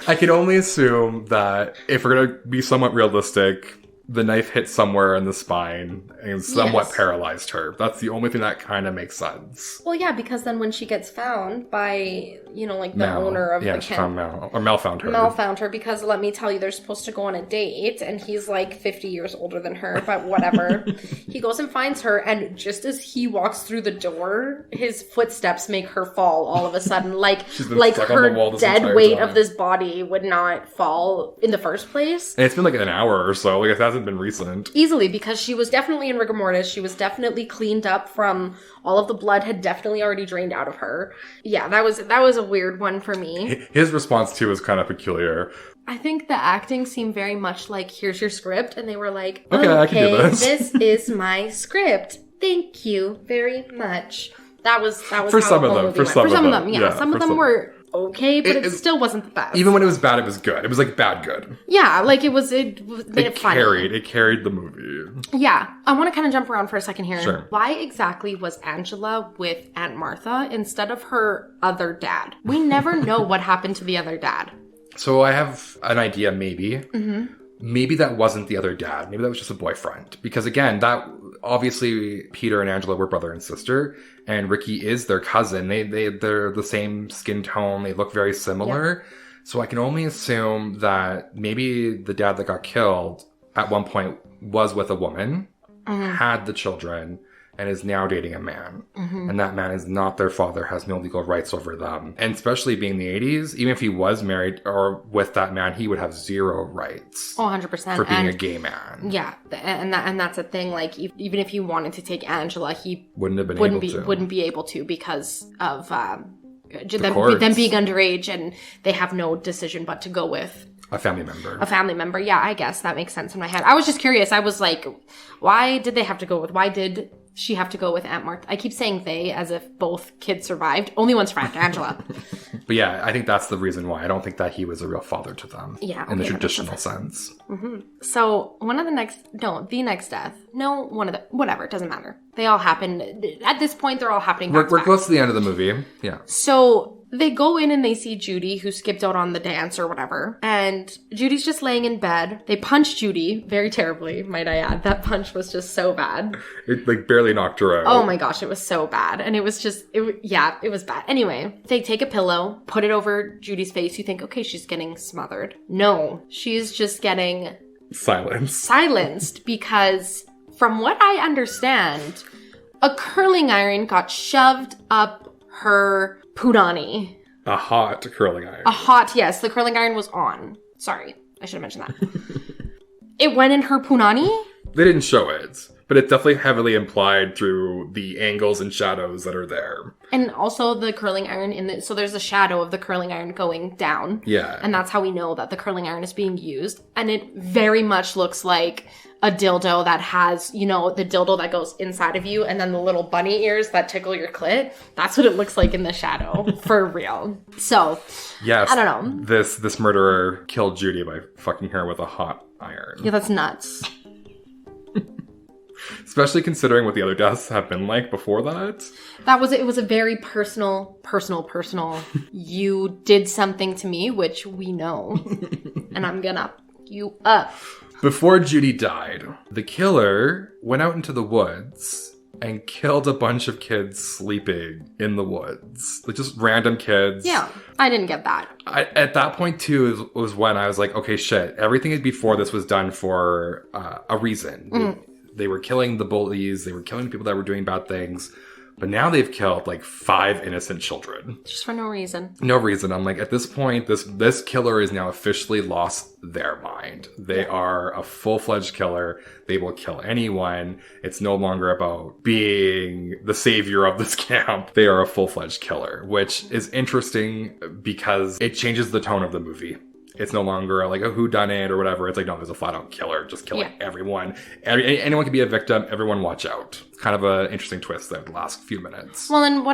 I can only assume that if we're going to be somewhat realistic, the knife hit somewhere in the spine and somewhat Yes. paralyzed her. That's the only thing that kind of makes sense. Well, yeah, because then when she gets found by, you know, like the Mel. owner of yeah, the she camp. found Mel. Or Mel found her. Mel found her because, let me tell you, they're supposed to go on a date, and he's like 50 years older than her, but whatever. He goes and finds her, and just as he walks through the door, his footsteps make her fall all of a sudden. Like stuck on the wall her this dead entire weight time. of this body would not fall in the first place. And it's been like an hour or so. Like, it hasn't been recent. Easily, because she was definitely in rigor mortis. She was definitely cleaned up from all of the blood had definitely already drained out of her. Yeah, that was a weird one for me. His response, too, is kind of peculiar. I think the acting seemed very much like, here's your script, and they were like, Okay, I can do this. This is my script. Thank you very much. That was For how some the of whole them, movie for went. some For some of of them, them, yeah, some of for them some. were okay, but it It- still wasn't the best. Even when it was bad, it was good. It was like bad good. Yeah, like it made it funny. It carried the movie. Yeah, I want to kind of jump around for a second here. Sure. Why exactly was Angela with Aunt Martha instead of her other dad? We never know what happened to the other dad. So I have an idea, maybe. Mm-hmm. Maybe that wasn't the other dad. Maybe that was just a boyfriend. Because again, that obviously Peter and Angela were brother and sister, and Ricky is their cousin. They're the same skin tone. They look very similar. So I can only assume that maybe the dad that got killed at one point was with a woman, had the children, and is now dating a man. And that man is not their father, has no legal rights over them. And especially being the 80s, even if he was married or with that man, he would have zero rights Oh, 100%. for being a gay man. Yeah, and that's a thing. Like, even if he wanted to take Angela, he Wouldn't have been wouldn't able to. be able to because of them courts. being underage, and they have no decision but to go with A family member. a family member. Yeah, I guess that makes sense in my head. I was just curious. I was like, why did they have to go with? Why did she have to go with Aunt Martha? I keep saying they as if both kids survived. Only one's survived, Angela. But yeah, I think that's the reason why. I don't think that he was a real father to them. Yeah, In the okay, that makes traditional sense. So the next death. No, one of the, whatever, it doesn't matter. They all happened. At this point, they're all happening back to We're back. close to the end of the movie. Yeah. So they go in and they see Judy, who skipped out on the dance or whatever. And Judy's just laying in bed. They punch Judy very terribly, might I add. That punch was just so bad. It like barely knocked her out. Oh my gosh, it was so bad. And it was just, it was bad. Anyway, they take a pillow, put it over Judy's face. You think, okay, she's getting smothered. No, she's just getting Silence. silenced because from what I understand, a curling iron got shoved up her punani. A hot curling iron. Yes, the curling iron was on. Sorry, I should have mentioned that. It went in her punani? They didn't show it, but it's definitely heavily implied through the angles and shadows that are there. And also the curling iron so there's a shadow of the curling iron going down. Yeah. And that's how we know that the curling iron is being used. And it very much looks like a dildo that has, the dildo that goes inside of you and then the little bunny ears that tickle your clit. That's what it looks like in the shadow, for real. So, Yes. I don't know. This murderer killed Judy by fucking her with a hot iron. Yeah, that's nuts. Especially considering what the other deaths have been like before that. It was a very personal, you did something to me, which we know. And I'm gonna fuck you up. Before Judy died, the killer went out into the woods and killed a bunch of kids sleeping in the woods. Like just random kids. Yeah, I didn't get that. At that point, too, was when I was like, okay, shit. Everything before this was done for a reason. They were killing the bullies. They were killing people that were doing bad things. But now they've killed like 5 innocent children. Just for no reason. No reason. I'm like, at this point, this killer is now officially lost their mind. They are a full-fledged killer. They will kill anyone. It's no longer about being the savior of this camp. They are a full-fledged killer, which is interesting because it changes the tone of the movie. It's no longer like a whodunit or whatever. It's like, no, there's a flat-out killer just killing everyone. Anyone can be a victim. Everyone watch out. It's kind of an interesting twist there the last few minutes. Well, and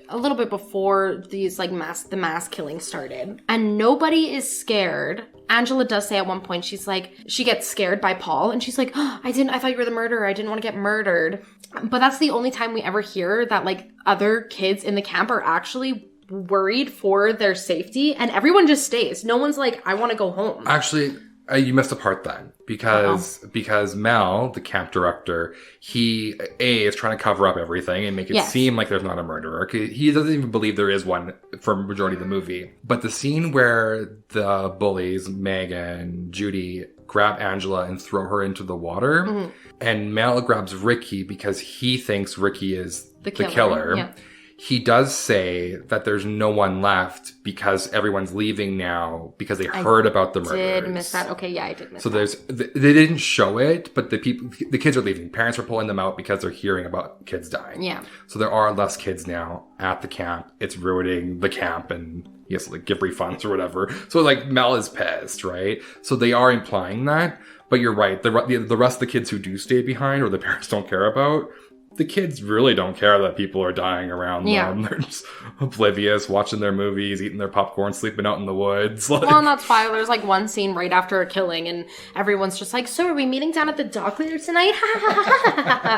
a little bit before these, like, the mass killing started, and nobody is scared. Angela does say at one point, she's like, she gets scared by Paul, and she's like, I thought you were the murderer. I didn't want to get murdered. But that's the only time we ever hear that, like, other kids in the camp are actually worried for their safety, and everyone just stays. No one's like, I want to go home. Actually, You missed a part then, because Mel, the camp director, he is trying to cover up everything and make it seem like there's not a murderer. He doesn't even believe there is one for the majority of the movie. But the scene where the bullies, Meg and Judy, grab Angela and throw her into the water, and Mel grabs Ricky because he thinks Ricky is the killer. Yeah. He does say that there's no one left because everyone's leaving now because they heard about the murders. I did miss that. Okay, yeah, I did miss that. So they didn't show it, but the kids are leaving. Parents are pulling them out because they're hearing about kids dying. Yeah. So there are less kids now at the camp. It's ruining the camp, and he has to give refunds or whatever. So like Mel is pissed, right? So they are implying that, but you're right. The rest of the kids who do stay behind or the parents don't care about, the kids really don't care that people are dying around them. They're just oblivious, watching their movies, eating their popcorn, sleeping out in the woods. Well, and that's why there's like one scene right after a killing and everyone's just like, so are we meeting down at the dock later tonight?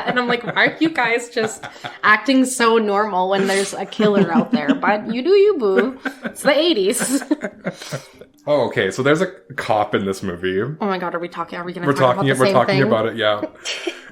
And I'm like, why are you guys just acting so normal when there's a killer out there? But you do you, boo. It's the 80s. Oh, okay. So there's a cop in this movie. Oh my God, are we going to talk about the same thing? We're talking about it, yeah.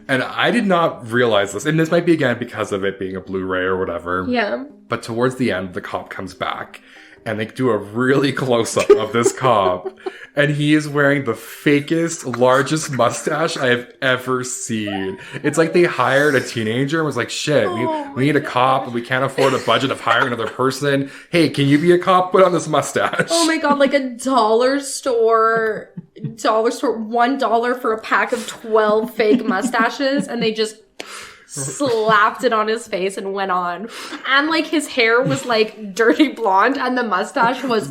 And I did not realize this. And this might be, again, because of it being a Blu-ray or whatever. Yeah. But towards the end, the cop comes back. And they do a really close-up of this cop. And he is wearing the fakest, largest mustache I have ever seen. It's like they hired a teenager and was like, shit, we need a cop and we can't afford a budget of hiring another person. Hey, can you be a cop? Put on this mustache. Oh my God, like a dollar store, $1 for a pack of 12 fake mustaches. And they just slapped it on his face and went on. And like his hair was like dirty blonde and the mustache was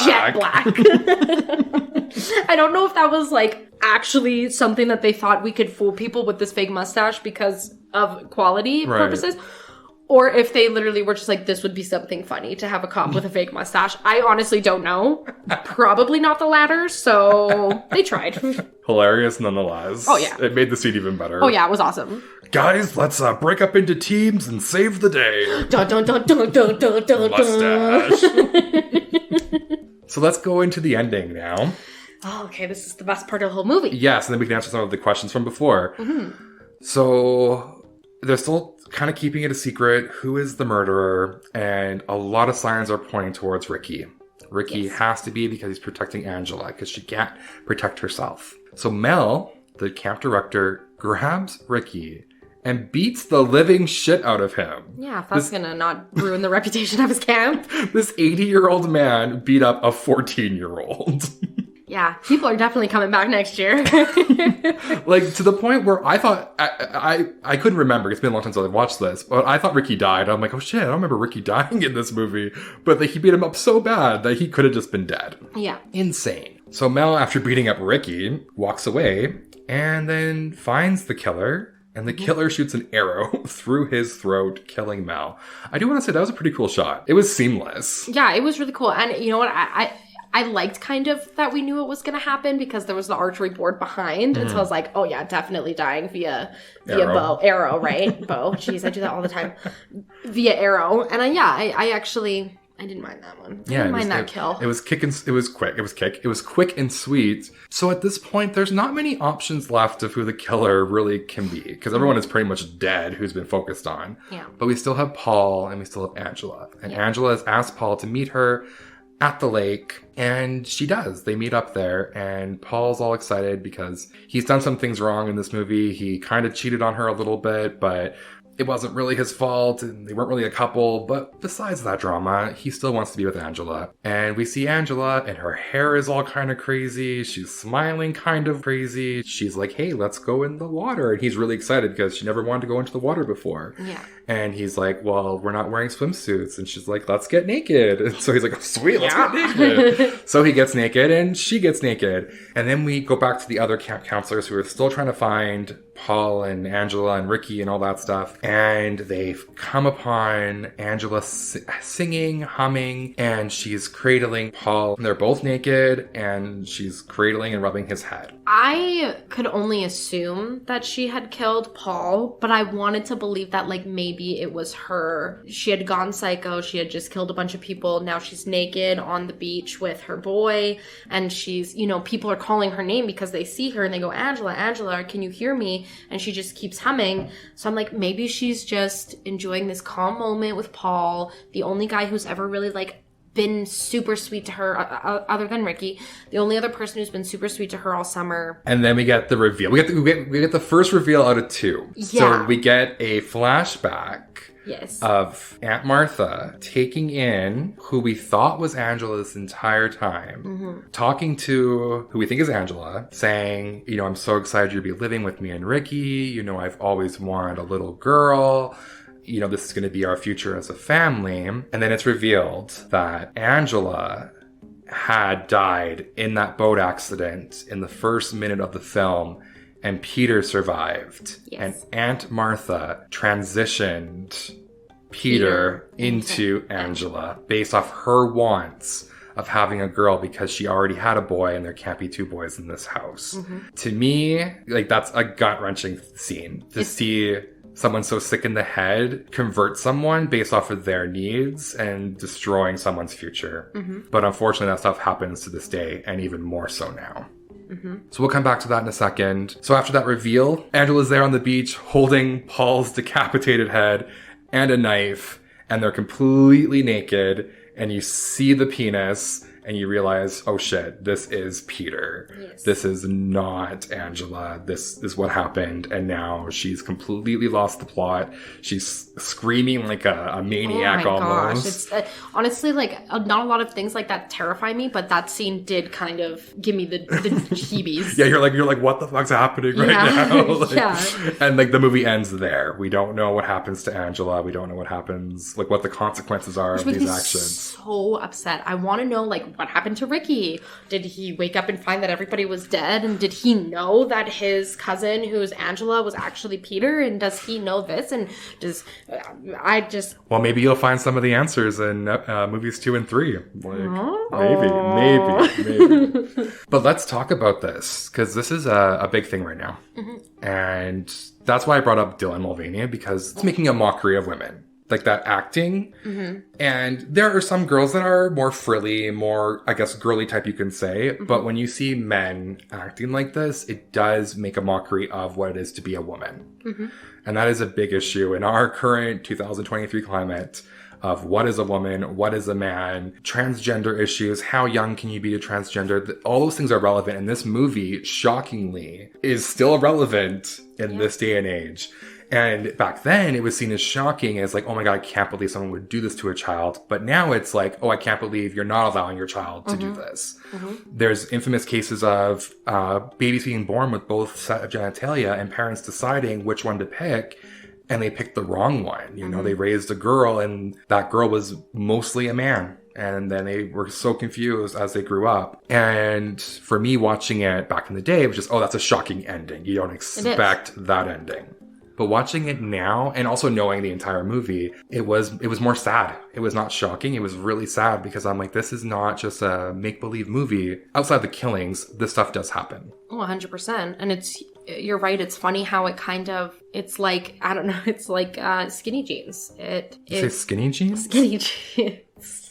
jet black. I don't know if that was like actually something that they thought we could fool people with this fake mustache because of quality purposes. Or if they literally were just like, this would be something funny to have a cop with a fake mustache. I honestly don't know. Probably not the latter, so they tried. Hilarious nonetheless. Oh, yeah. It made the scene even better. Oh, yeah, it was awesome. Guys, let's break up into teams and save the day. Dun, dun, dun, dun, dun, dun, dun, mustache. So let's go into the ending now. Oh, okay, this is the best part of the whole movie. Yes, and then we can answer some of the questions from before. Mm-hmm. So they're still kind of keeping it a secret. Who is the murderer? And a lot of signs are pointing towards Ricky. Ricky has to be because he's protecting Angela because she can't protect herself. So Mel, the camp director, grabs Ricky and beats the living shit out of him. Yeah, if that's gonna not ruin the reputation of his camp. This 80-year-old man beat up a 14-year-old. Yeah, people are definitely coming back next year. Like, to the point where I thought, I couldn't remember, it's been a long time since I watched this, but I thought Ricky died. I'm like, oh shit, I don't remember Ricky dying in this movie. But he beat him up so bad that he could have just been dead. Yeah. Insane. So Mel, after beating up Ricky, walks away and then finds the killer. And the killer shoots an arrow through his throat, killing Mel. I do want to say that was a pretty cool shot. It was seamless. Yeah, it was really cool. And you know what? I liked kind of that we knew it was going to happen because there was the archery board behind. And so I was like, oh yeah, definitely dying via arrow, right? Bow. Jeez, I do that all the time. Via arrow. And I didn't mind that one. I didn't mind that kill. It was quick. It was quick and sweet. So at this point, there's not many options left of who the killer really can be because everyone is pretty much dead who's been focused on. Yeah. But we still have Paul and we still have Angela. And Angela has asked Paul to meet her at the lake, and she does. They meet up there, and Paul's all excited because he's done some things wrong in this movie. He kind of cheated on her a little bit, but it wasn't really his fault, and they weren't really a couple. But besides that drama, he still wants to be with Angela. And we see Angela, and her hair is all kind of crazy. She's smiling kind of crazy. She's like, hey, let's go in the water. And he's really excited because she never wanted to go into the water before. Yeah. And he's like, well, we're not wearing swimsuits. And she's like, let's get naked. And so he's like, oh, sweet, let's get naked. So he gets naked and she gets naked. And then we go back to the other camp counselors who are still trying to find Paul and Angela and Ricky and all that stuff. And they've come upon Angela singing, humming, and she's cradling Paul. They're both naked, and she's cradling and rubbing his head. I could only assume that she had killed Paul, but I wanted to believe that, like, maybe it was her. She had gone psycho. She had just killed a bunch of people. Now she's naked on the beach with her boy, and she's, you know, people are calling her name because they see her and they go, Angela, Angela, can you hear me? And she just keeps humming. So I'm like, maybe she's just enjoying this calm moment with Paul, the only guy who's ever really, like, been super sweet to her, other than Ricky. The only other person who's been super sweet to her all summer. And then we get the reveal. We get the first reveal out of two. Yeah. So we get a flashback. Yes. Of Aunt Martha taking in who we thought was Angela this entire time, talking to who we think is Angela, saying, you know, I'm so excited you'll be living with me and Ricky. You know, I've always wanted a little girl. You know, this is going to be our future as a family. And then it's revealed that Angela had died in that boat accident in the first minute of the film, and Peter survived. Yes. And Aunt Martha transitioned Peter into Angela based off her wants of having a girl because she already had a boy and there can't be two boys in this house. To me, like, that's a gut-wrenching scene to see someone so sick in the head convert someone based off of their needs and destroying someone's future. But unfortunately, that stuff happens to this day, and even more so now. So we'll come back to that in a second. So after that reveal, Angela's there on the beach holding Paul's decapitated head and a knife, and they're completely naked, and you see the penis, and you realize, oh shit, this is Peter. Yes. This is not Angela. This is what happened. And now she's completely lost the plot. She's screaming like a maniac almost. Gosh. It's honestly, like, not a lot of things like that terrify me, but that scene did kind of give me the heebies. Yeah, you're like, what the fuck's happening right now? Like, yeah. And like the movie ends there. We don't know what happens to Angela. We don't know what happens, like what the consequences are of these actions. So upset. I want to know, like, what happened to Ricky? Did he wake up and find that everybody was dead? And did he know that his cousin, who's Angela, was actually Peter? And does he know this? And well, maybe you'll find some of the answers in movies 2 and 3. Like, maybe. But let's talk about this, because this is a big thing right now. And that's why I brought up Dylan Mulvaney, because it's making a mockery of women. Like that acting. And there are some girls that are more frilly, more, I guess, girly type, you can say. But when you see men acting like this, it does make a mockery of what it is to be a woman. And that is a big issue in our current 2023 climate of what is a woman, what is a man, transgender issues, how young can you be to transgender? All those things are relevant. And this movie, shockingly, is still relevant in this day and age. And back then, it was seen as shocking as like, oh my God, I can't believe someone would do this to a child. But now it's like, oh, I can't believe you're not allowing your child to do this. There's infamous cases of babies being born with both set of genitalia and parents deciding which one to pick. And they picked the wrong one. You know, they raised a girl and that girl was mostly a man. And then they were so confused as they grew up. And for me watching it back in the day, it was just, oh, that's a shocking ending. You don't expect that ending. But watching it now, and also knowing the entire movie, it was more sad. It was not shocking. It was really sad because I'm like, this is not just a make-believe movie. Outside the killings, this stuff does happen. Oh, 100%. And you're right. It's funny how it's like, I don't know, it's like skinny jeans. You say skinny jeans? Skinny jeans.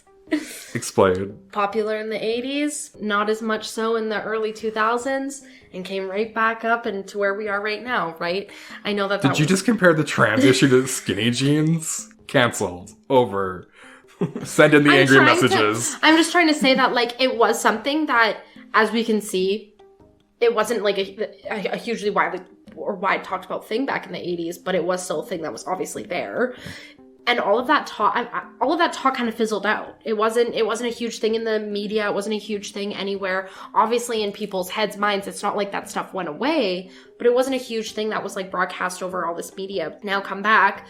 Explain. Popular in the 80s, not as much so in the early 2000s, and came right back up into where we are right now, right? I know that Did you just compare the trans issue to skinny jeans? Cancelled. Over. Send in the angry messages. I'm just trying to say that, like, it was something that, as we can see, it wasn't like a hugely wide talked about thing back in the 80s, but it was still a thing that was obviously there. And all of that talk kind of fizzled out. It wasn't a huge thing in the media. It wasn't a huge thing anywhere. Obviously, in people's heads, minds, it's not like that stuff went away, but it wasn't a huge thing that was like broadcast over all this media. Now come back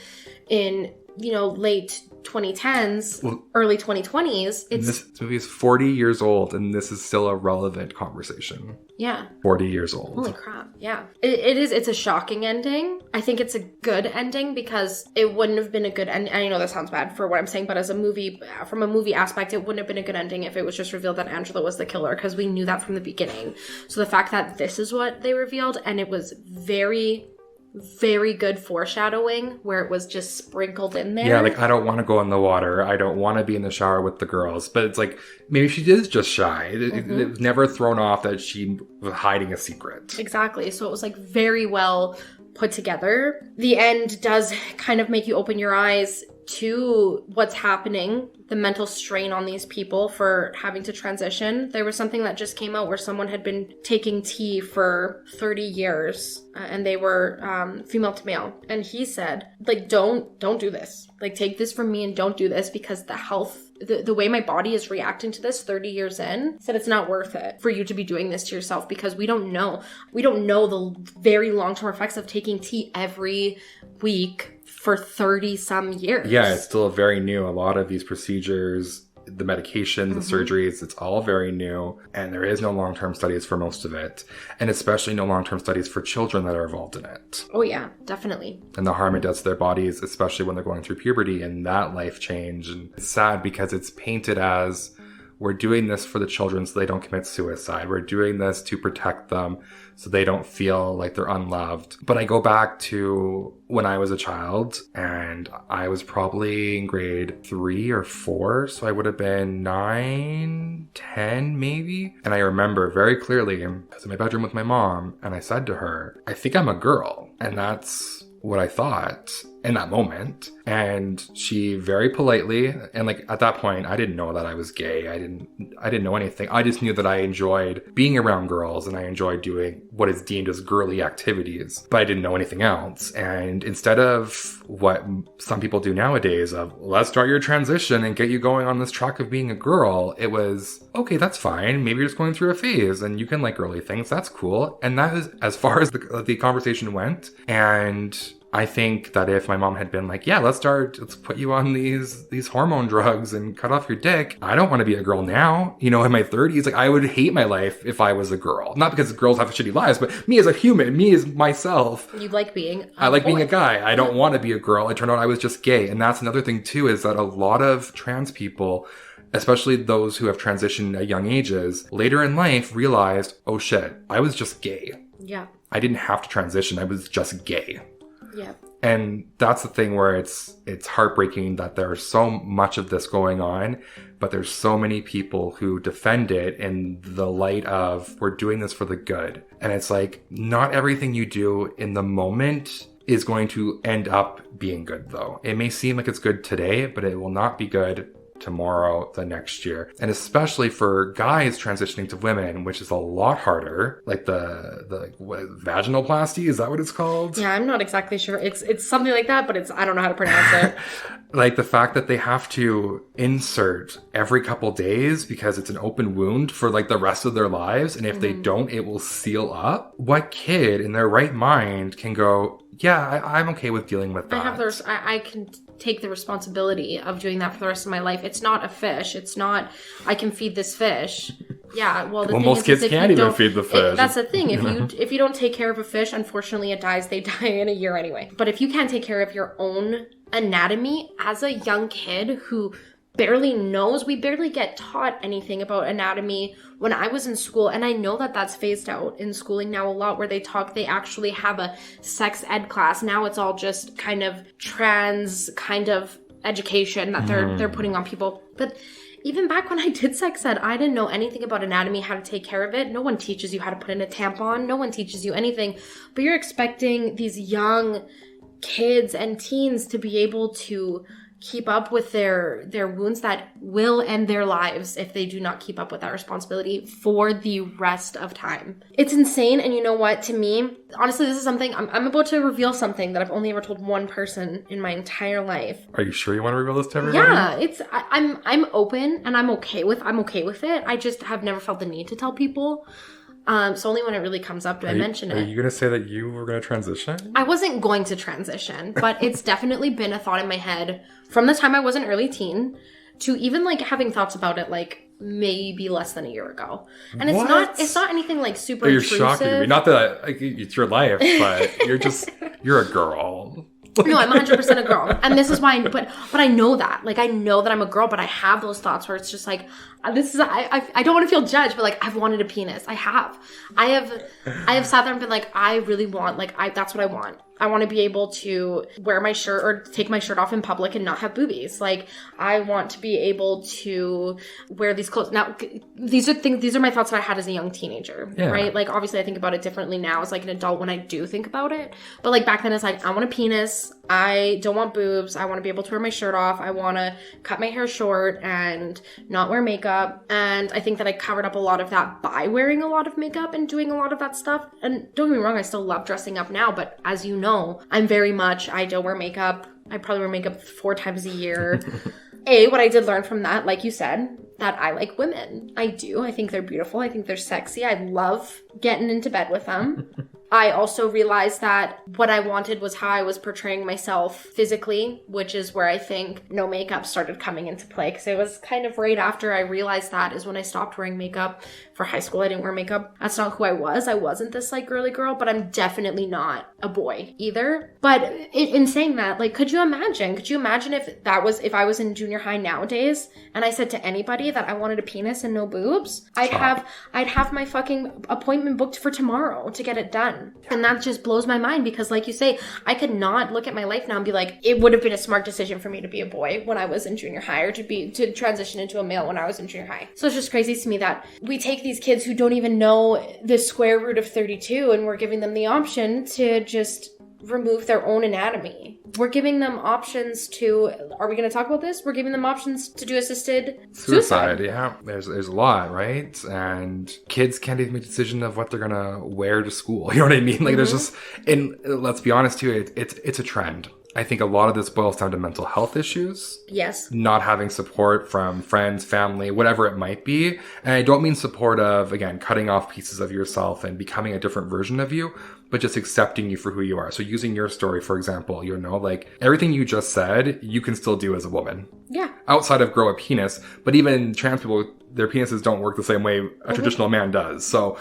in late 2010s, early 2020s. This movie is 40 years old, and this is still a relevant conversation. Yeah. 40 years old. Holy crap. Yeah. It's a shocking ending. I think it's a good ending because it wouldn't have been a good ending. I know that sounds bad for what I'm saying, but as a movie, from a movie aspect, it wouldn't have been a good ending if it was just revealed that Angela was the killer, because we knew that from the beginning. So the fact that this is what they revealed, and it was very, very good foreshadowing where it was just sprinkled in there. Yeah, like, I don't want to go in the water. I don't want to be in the shower with the girls. But it's like, maybe she is just shy. It was never thrown off that she was hiding a secret. Exactly. So it was like very well put together. The end does kind of make you open your eyes to what's happening, the mental strain on these people for having to transition. There was something that just came out where someone had been taking tea for 30 years and they were female to male. And he said, like, don't do this. Like, take this from me and don't do this, because the health, the way my body is reacting to this 30 years in, said it's not worth it for you to be doing this to yourself, because we don't know the very long-term effects of taking tea every week for 30 some years. Yeah, it's still very new. A lot of these procedures, the medications, the surgeries, it's all very new. And there is no long-term studies for most of it. And especially no long-term studies for children that are involved in it. Oh yeah, definitely. And the harm it does to their bodies, especially when they're going through puberty and that life change. And it's sad because it's painted as, we're doing this for the children so they don't commit suicide. We're doing this to protect them so they don't feel like they're unloved. But I go back to when I was a child, and I was probably in grade 3 or 4. So I would have been 9, 10 maybe. And I remember very clearly, I was in my bedroom with my mom, and I said to her, I think I'm a girl. And that's what I thought in that moment. And she very politely, and like at that point, I didn't know that I was gay. I didn't know anything. I just knew that I enjoyed being around girls and I enjoyed doing what is deemed as girly activities, but I didn't know anything else. And instead of what some people do nowadays of, let's start your transition and get you going on this track of being a girl, it was, okay, that's fine. Maybe you're just going through a phase and you can like girly things. That's cool. And that is as far as the conversation went. And I think that if my mom had been like, yeah, let's put you on these hormone drugs and cut off your dick. I don't want to be a girl now, in my 30s. Like, I would hate my life if I was a girl. Not because girls have shitty lives, but me as a human, me as myself. You like being I like being a guy. I don't want to be a girl. It turned out I was just gay. And that's another thing too, is that a lot of trans people, especially those who have transitioned at young ages, later in life realized, oh shit, I was just gay. Yeah. I didn't have to transition. I was just gay. Yeah. And that's the thing where it's heartbreaking that there's so much of this going on, but there's so many people who defend it in the light of, we're doing this for the good. And it's like, not everything you do in the moment is going to end up being good, though. It may seem like it's good today, but it will not be good tomorrow, the next year. And especially for guys transitioning to women, which is a lot harder, like what, vaginoplasty, is that what it's called? Yeah, I'm not exactly sure. It's something like that, but I don't know how to pronounce it. Like the fact that they have to insert every couple days because it's an open wound for like the rest of their lives, and if they don't, it will seal up. What kid in their right mind can go, yeah, I'm okay with dealing with that. I can take the responsibility of doing that for the rest of my life. It's not a fish. It's not, I can feed this fish. Yeah, well, most kids can't even feed the fish. That's the thing. If you don't take care of a fish, unfortunately, it dies. They die in a year anyway. But if you can't take care of your own anatomy as a young kid who barely knows, we barely get taught anything about anatomy when I was in school, and I know that that's phased out in schooling now a lot, where they actually have a sex ed class. Now it's all just kind of trans kind of education that they're putting on people. But even back when I did sex ed, I didn't know anything about anatomy, how to take care of it. No one teaches you how to put in a tampon. No one teaches you anything. But you're expecting these young kids and teens to be able to keep up with their wounds that will end their lives if they do not keep up with that responsibility for the rest of time. It's insane. And you know what? To me, honestly, this is something I'm about to reveal something that I've only ever told one person in my entire life. Are you sure you want to reveal this to everybody? Yeah, I'm open and I'm okay with it. I just have never felt the need to tell people. So only when it really comes up do I mention it. Are you going to say that you were going to transition? I wasn't going to transition, but it's definitely been a thought in my head from the time I was an early teen to even like having thoughts about it like maybe less than a year ago. And it's not anything like super intrusive. You're shocking me. Not that like, it's your life, but you're a girl. No, I'm 100% a girl. And this is why, but I know that. Like, I know that I'm a girl, but I have those thoughts where it's just like, I don't want to feel judged, but like, I've wanted a penis. I have sat there and been like, I really want, like, that's what I want. I want to be able to wear my shirt or take my shirt off in public and not have boobies. Like, I want to be able to wear these clothes. Now, these are my thoughts that I had as a young teenager, right? Like, obviously I think about it differently now as like an adult when I do think about it. But like back then it's like, I want a penis. I don't want boobs. I want to be able to wear my shirt off. I want to cut my hair short and not wear makeup. And I think that I covered up a lot of that by wearing a lot of makeup and doing a lot of that stuff. And don't get me wrong, I still love dressing up now, but as you know, I don't wear makeup. I probably wear makeup 4 times a year. What I did learn from that, like you said, that I like women. I do. I think they're beautiful. I think they're sexy. I love getting into bed with them. I also realized that what I wanted was how I was portraying myself physically, which is where I think no makeup started coming into play. Because it was kind of right after I realized that is when I stopped wearing makeup. For high school, I didn't wear makeup. That's not who I was. I wasn't this like girly girl, but I'm definitely not a boy either. But in saying that, like, could you imagine if I was in junior high nowadays and I said to anybody that I wanted a penis and no boobs, I'd have my fucking appointment booked for tomorrow to get it done. And that just blows my mind because, like you say, I could not look at my life now and be like, it would have been a smart decision for me to be a boy when I was in junior high or to transition into a male when I was in junior high. So it's just crazy to me that we take these kids who don't even know the square root of 32 and we're giving them the option to just remove their own anatomy. We're giving them options to, are we going to talk about this? We're giving them options to do assisted suicide. Yeah, there's a lot, right? And kids can't even make a decision of what they're going to wear to school. You know what I mean? Like there's just, and let's be honest too, it's a trend. I think a lot of this boils down to mental health issues. Yes. Not having support from friends, family, whatever it might be. And I don't mean support of, again, cutting off pieces of yourself and becoming a different version of you, but just accepting you for who you are. So using your story, for example, you know, like everything you just said, you can still do as a woman. Yeah. Outside of grow a penis. But even trans people, their penises don't work the same way a traditional man does. So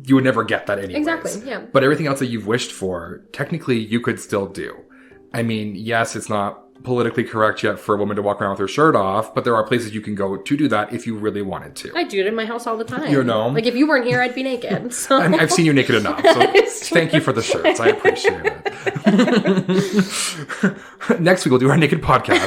you would never get that anyways. Exactly, yeah. But everything else that you've wished for, technically you could still do. I mean, yes, it's not politically correct yet for a woman to walk around with her shirt off, but there are places you can go to do that if you really wanted to. I do it in my house all the time. You know? Like, if you weren't here, I'd be naked. So. I've seen you naked enough, so thank you for the shirts. I appreciate it. Next week, we'll do our naked podcast.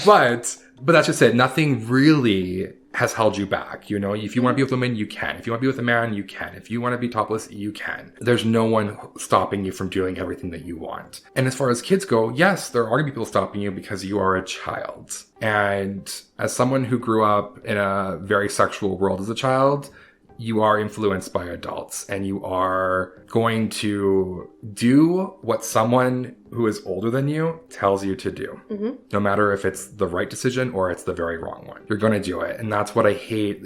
But that's just it. Nothing really has held you back. You know, if you want to be with a woman, you can. If you want to be with a man, you can. If you want to be topless, you can. There's no one stopping you from doing everything that you want. And as far as kids go, yes, there are going to be people stopping you because you are a child. And as someone who grew up in a very sexual world as a child, you are influenced by adults and you are going to do what someone who is older than you tells you to do. Mm-hmm. No matter if it's the right decision or it's the very wrong one. You're going to do it. And that's what I hate.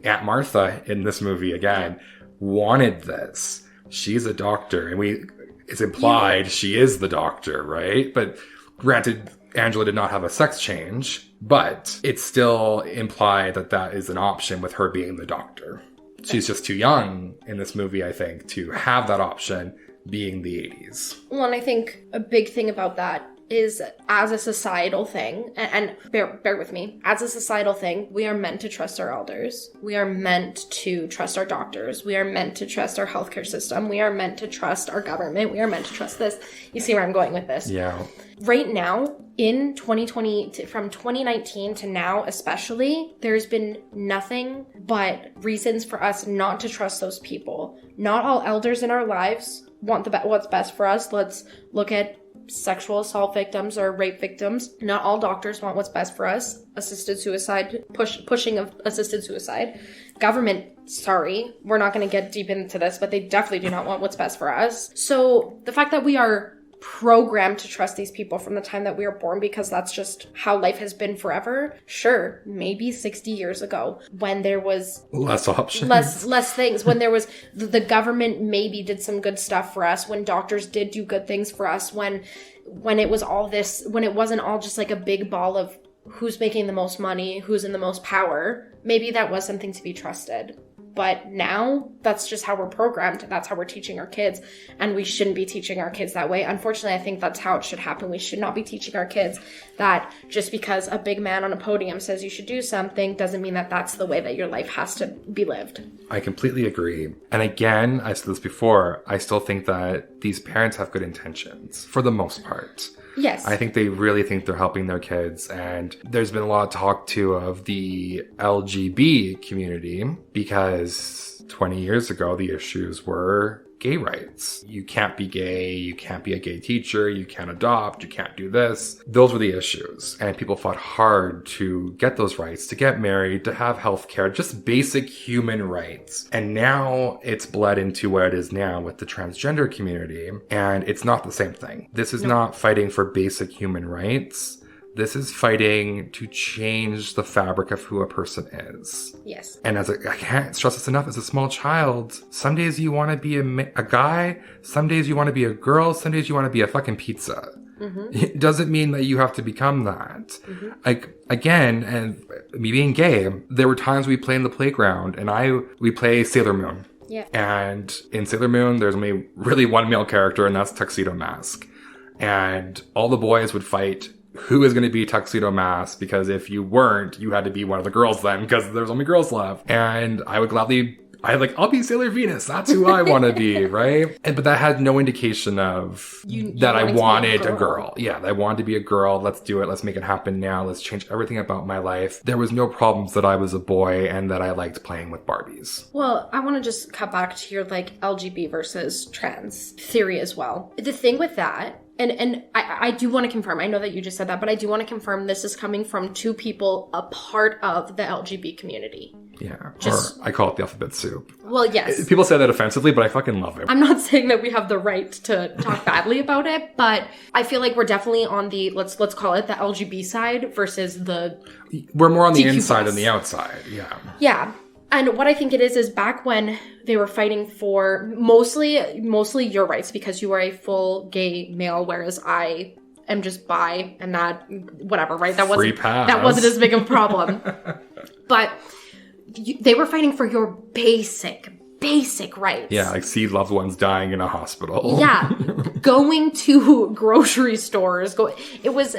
Aunt Martha in this movie, again, wanted this. She's a doctor and it's implied she is the doctor, right? But granted, Angela did not have a sex change, but it's still implied that is an option with her being the doctor. She's just too young in this movie, I think, to have that option being the 80s. Well, and I think a big thing about that is as a societal thing, and bear with me, as a societal thing, we are meant to trust our elders. We are meant to trust our doctors. We are meant to trust our healthcare system. We are meant to trust our government. We are meant to trust this. You see where I'm going with this? Yeah. Right now, in 2020, from 2019 to now especially, there's been nothing but reasons for us not to trust those people. Not all elders in our lives want what's best for us. Let's look at sexual assault victims or rape victims. Not all doctors want what's best for us. Assisted suicide, pushing of assisted suicide. Government, sorry, we're not going to get deep into this, but they definitely do not want what's best for us. So the fact that we are programmed to trust these people from the time that we were born because that's just how life has been forever. Sure, maybe 60 years ago when there was less options, less things, when there was the government maybe did some good stuff for us, when doctors did do good things for us, when it was all this, when it wasn't all just like a big ball of who's making the most money, who's in the most power, maybe that was something to be trusted. But now, that's just how we're programmed. That's how we're teaching our kids. And we shouldn't be teaching our kids that way. Unfortunately, I think that's how it should happen. We should not be teaching our kids that just because a big man on a podium says you should do something doesn't mean that that's the way that your life has to be lived. I completely agree. And again, I said this before, I still think that these parents have good intentions for the most part. Yes. I think they really think they're helping their kids. And there's been a lot of talk too of the LGB community because 20 years ago, the issues were gay rights. You can't be gay. You can't be a gay teacher. You can't adopt. You can't do this. Those were the issues. And people fought hard to get those rights, to get married, to have healthcare, just basic human rights. And now it's bled into what it is now with the transgender community. And it's not the same thing. This is not fighting for basic human rights. This is fighting to change the fabric of who a person is. Yes. And I can't stress this enough, as a small child, some days you want to be a guy, some days you want to be a girl, some days you want to be a fucking pizza. Mm-hmm. It doesn't mean that you have to become that. Mm-hmm. Like, again, and me being gay, there were times we play in the playground and we play Sailor Moon. Yeah. And in Sailor Moon, there's only really one male character, and that's Tuxedo Mask. And all the boys would fight who is going to be Tuxedo Mask, because if you weren't, you had to be one of the girls then, because there's only girls left. And I would gladly, I'll be Sailor Venus. That's who I want to be, right? But that had no indication of that I wanted a girl. Yeah, I wanted to be a girl. Let's do it. Let's make it happen now. Let's change everything about my life. There was no problems that I was a boy and that I liked playing with Barbies. Well, I want to just cut back to your LGB versus trans theory as well. The thing with that, and I do want to confirm, I know that you just said that, but I do want to confirm this is coming from two people a part of the LGB community. Yeah, or I call it the alphabet soup. Well, yes. People say that offensively, but I fucking love it. I'm not saying that we have the right to talk badly about it, but I feel like we're definitely on the, let's call it the LGB side versus the We're more on the DQ inside plus. than the outside, yeah. Yeah. And what I think it is back when they were fighting for mostly your rights, because you are a full gay male, whereas I am just bi, and that, whatever, right? That wasn't as big of a problem. But they were fighting for your basic rights. Yeah, like see loved ones dying in a hospital. Yeah. Going to grocery stores. It was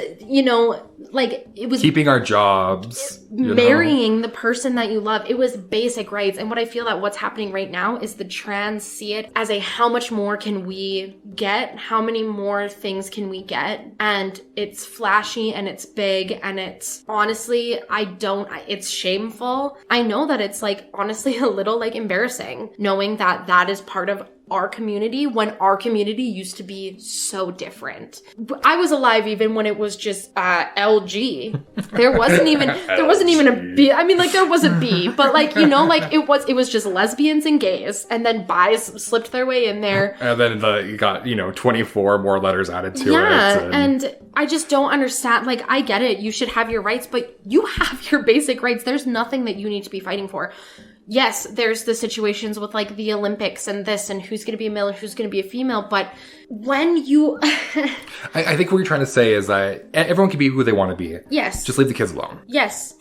keeping our jobs. Marrying the person that you love. It was basic rights. And what I feel that what's happening right now is the trans see it as a how much more can we get? How many more things can we get? And it's flashy and it's big and it's honestly, it's shameful. I know that it's honestly a little embarrassing knowing that that is part of our community when our community used to be so different. I was alive even when it was just LG. There wasn't even a B. I mean, there was a B, but it was just lesbians and gays, and then bis slipped their way in there. And then you got 24 more letters added to it. Yeah, and I just don't understand. I get it. You should have your rights, but you have your basic rights. There's nothing that you need to be fighting for. Yes, there's the situations with the Olympics and this and who's going to be a male and who's going to be a female. But when you... I think what you're trying to say is that everyone can be who they want to be. Yes. Just leave the kids alone. Yes.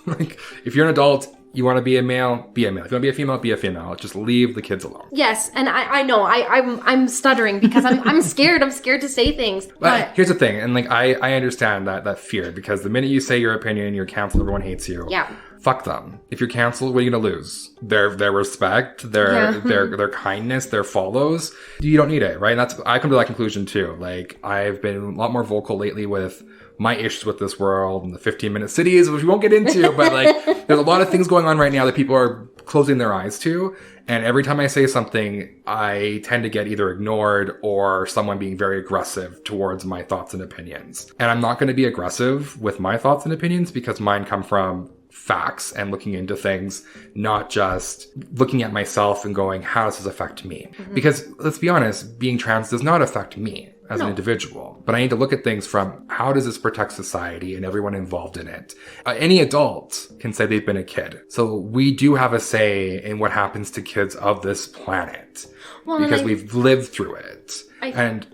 If you're an adult, you want to be a male, be a male. If you want to be a female, be a female. Just leave the kids alone. Yes, and I know I'm stuttering because I'm scared. I'm scared to say things. But here's the thing, and I understand that fear, because the minute you say your opinion, you're canceled. Everyone hates you. Yeah. Fuck them. If you're canceled, what are you gonna lose? Their respect, their kindness, their follows. You don't need it, right? And I come to that conclusion too. I've been a lot more vocal lately with my issues with this world and the 15-minute cities, which we won't get into, but there's a lot of things going on right now that people are closing their eyes to. And every time I say something, I tend to get either ignored or someone being very aggressive towards my thoughts and opinions. And I'm not going to be aggressive with my thoughts and opinions because mine come from facts and looking into things, not just looking at myself and going, how does this affect me? Mm-hmm. Because let's be honest, being trans does not affect me. as an individual. But I need to look at things from how does this protect society and everyone involved in it? Any adult can say they've been a kid. So we do have a say in what happens to kids of this planet because we've lived through it. And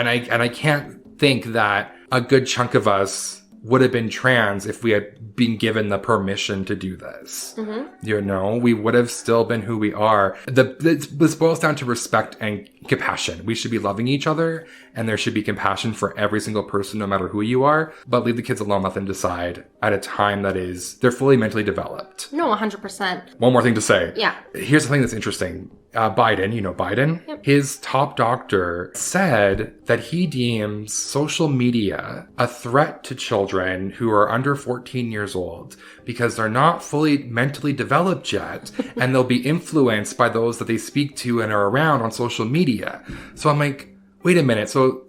I can't think that a good chunk of us would have been trans if we had been given the permission to do this. You know, we would have still been who we are. This boils down to respect and compassion. We should be loving each other, and there should be compassion for every single person, no matter who you are. But leave the kids alone, let them decide at a time that is, they're fully mentally developed. No, 100%. One more thing to say. Yeah. Here's the thing that's interesting. Biden, you know Biden? Yep. His top doctor said that he deems social media a threat to children who are under 14 years old because they're not fully mentally developed yet and they'll be influenced by those that they speak to and are around on social media. So I'm like, wait a minute. So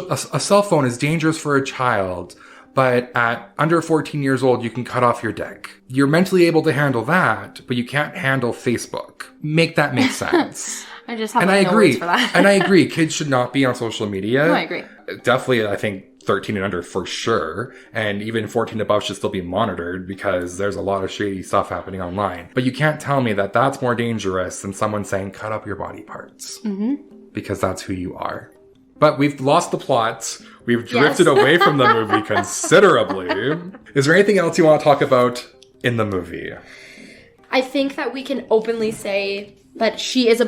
a cell phone is dangerous for a child, but at under 14 years old, you can cut off your dick. You're mentally able to handle that, but you can't handle Facebook. Make that make sense. I just have no words for that. And I agree. Kids should not be on social media. No, I agree. Definitely, I think 13 and under for sure. And even 14 above should still be monitored because there's a lot of shady stuff happening online. But you can't tell me that that's more dangerous than someone saying, cut up your body parts. Because that's who you are. But we've lost the plot. We've drifted away from the movie considerably. Is there anything else you want to talk about in the movie? I think that we can openly say that she is a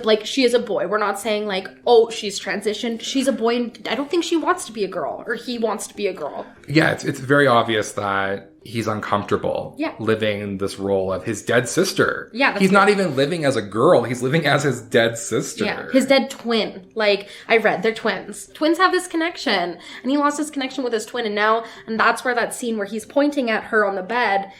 boy. We're not saying like, oh, she's transitioned. She's a boy, and I don't think she wants to be a girl, or he wants to be a girl. Yeah, it's very obvious that he's uncomfortable living this role of his dead sister. Yeah, he's not even living as a girl. He's living as his dead sister. Yeah, his dead twin. Like, I read, they're twins. Twins have this connection, and he lost his connection with his twin, and that's where that scene where he's pointing at her on the bed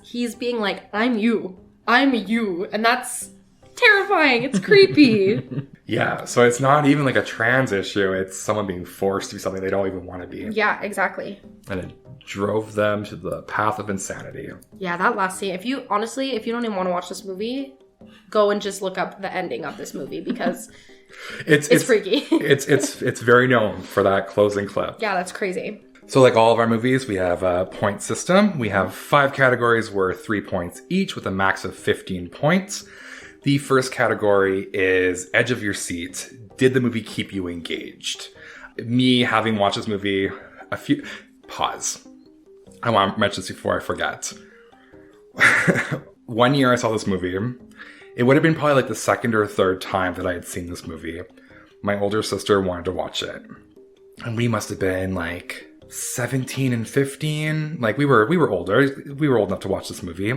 he's being like, I'm you, and that's terrifying. It's creepy. Yeah, so it's not even like a trans issue. It's someone being forced to be something they don't even want to be. Yeah, exactly. And it drove them to the path of insanity. Yeah, that last scene. If you don't even want to watch this movie, go and just look up the ending of this movie because it's freaky. it's very known for that closing clip. Yeah, that's crazy. So like all of our movies, we have a point system. We have 5 categories worth 3 points each with a max of 15 points. The first category is edge of your seat. Did the movie keep you engaged? Me having watched this movie pause. I want to mention this before I forget. One year I saw this movie. It would have been probably like the second or third time that I had seen this movie. My older sister wanted to watch it. And we must have been like 17 and 15. Like we were older. We were old enough to watch this movie.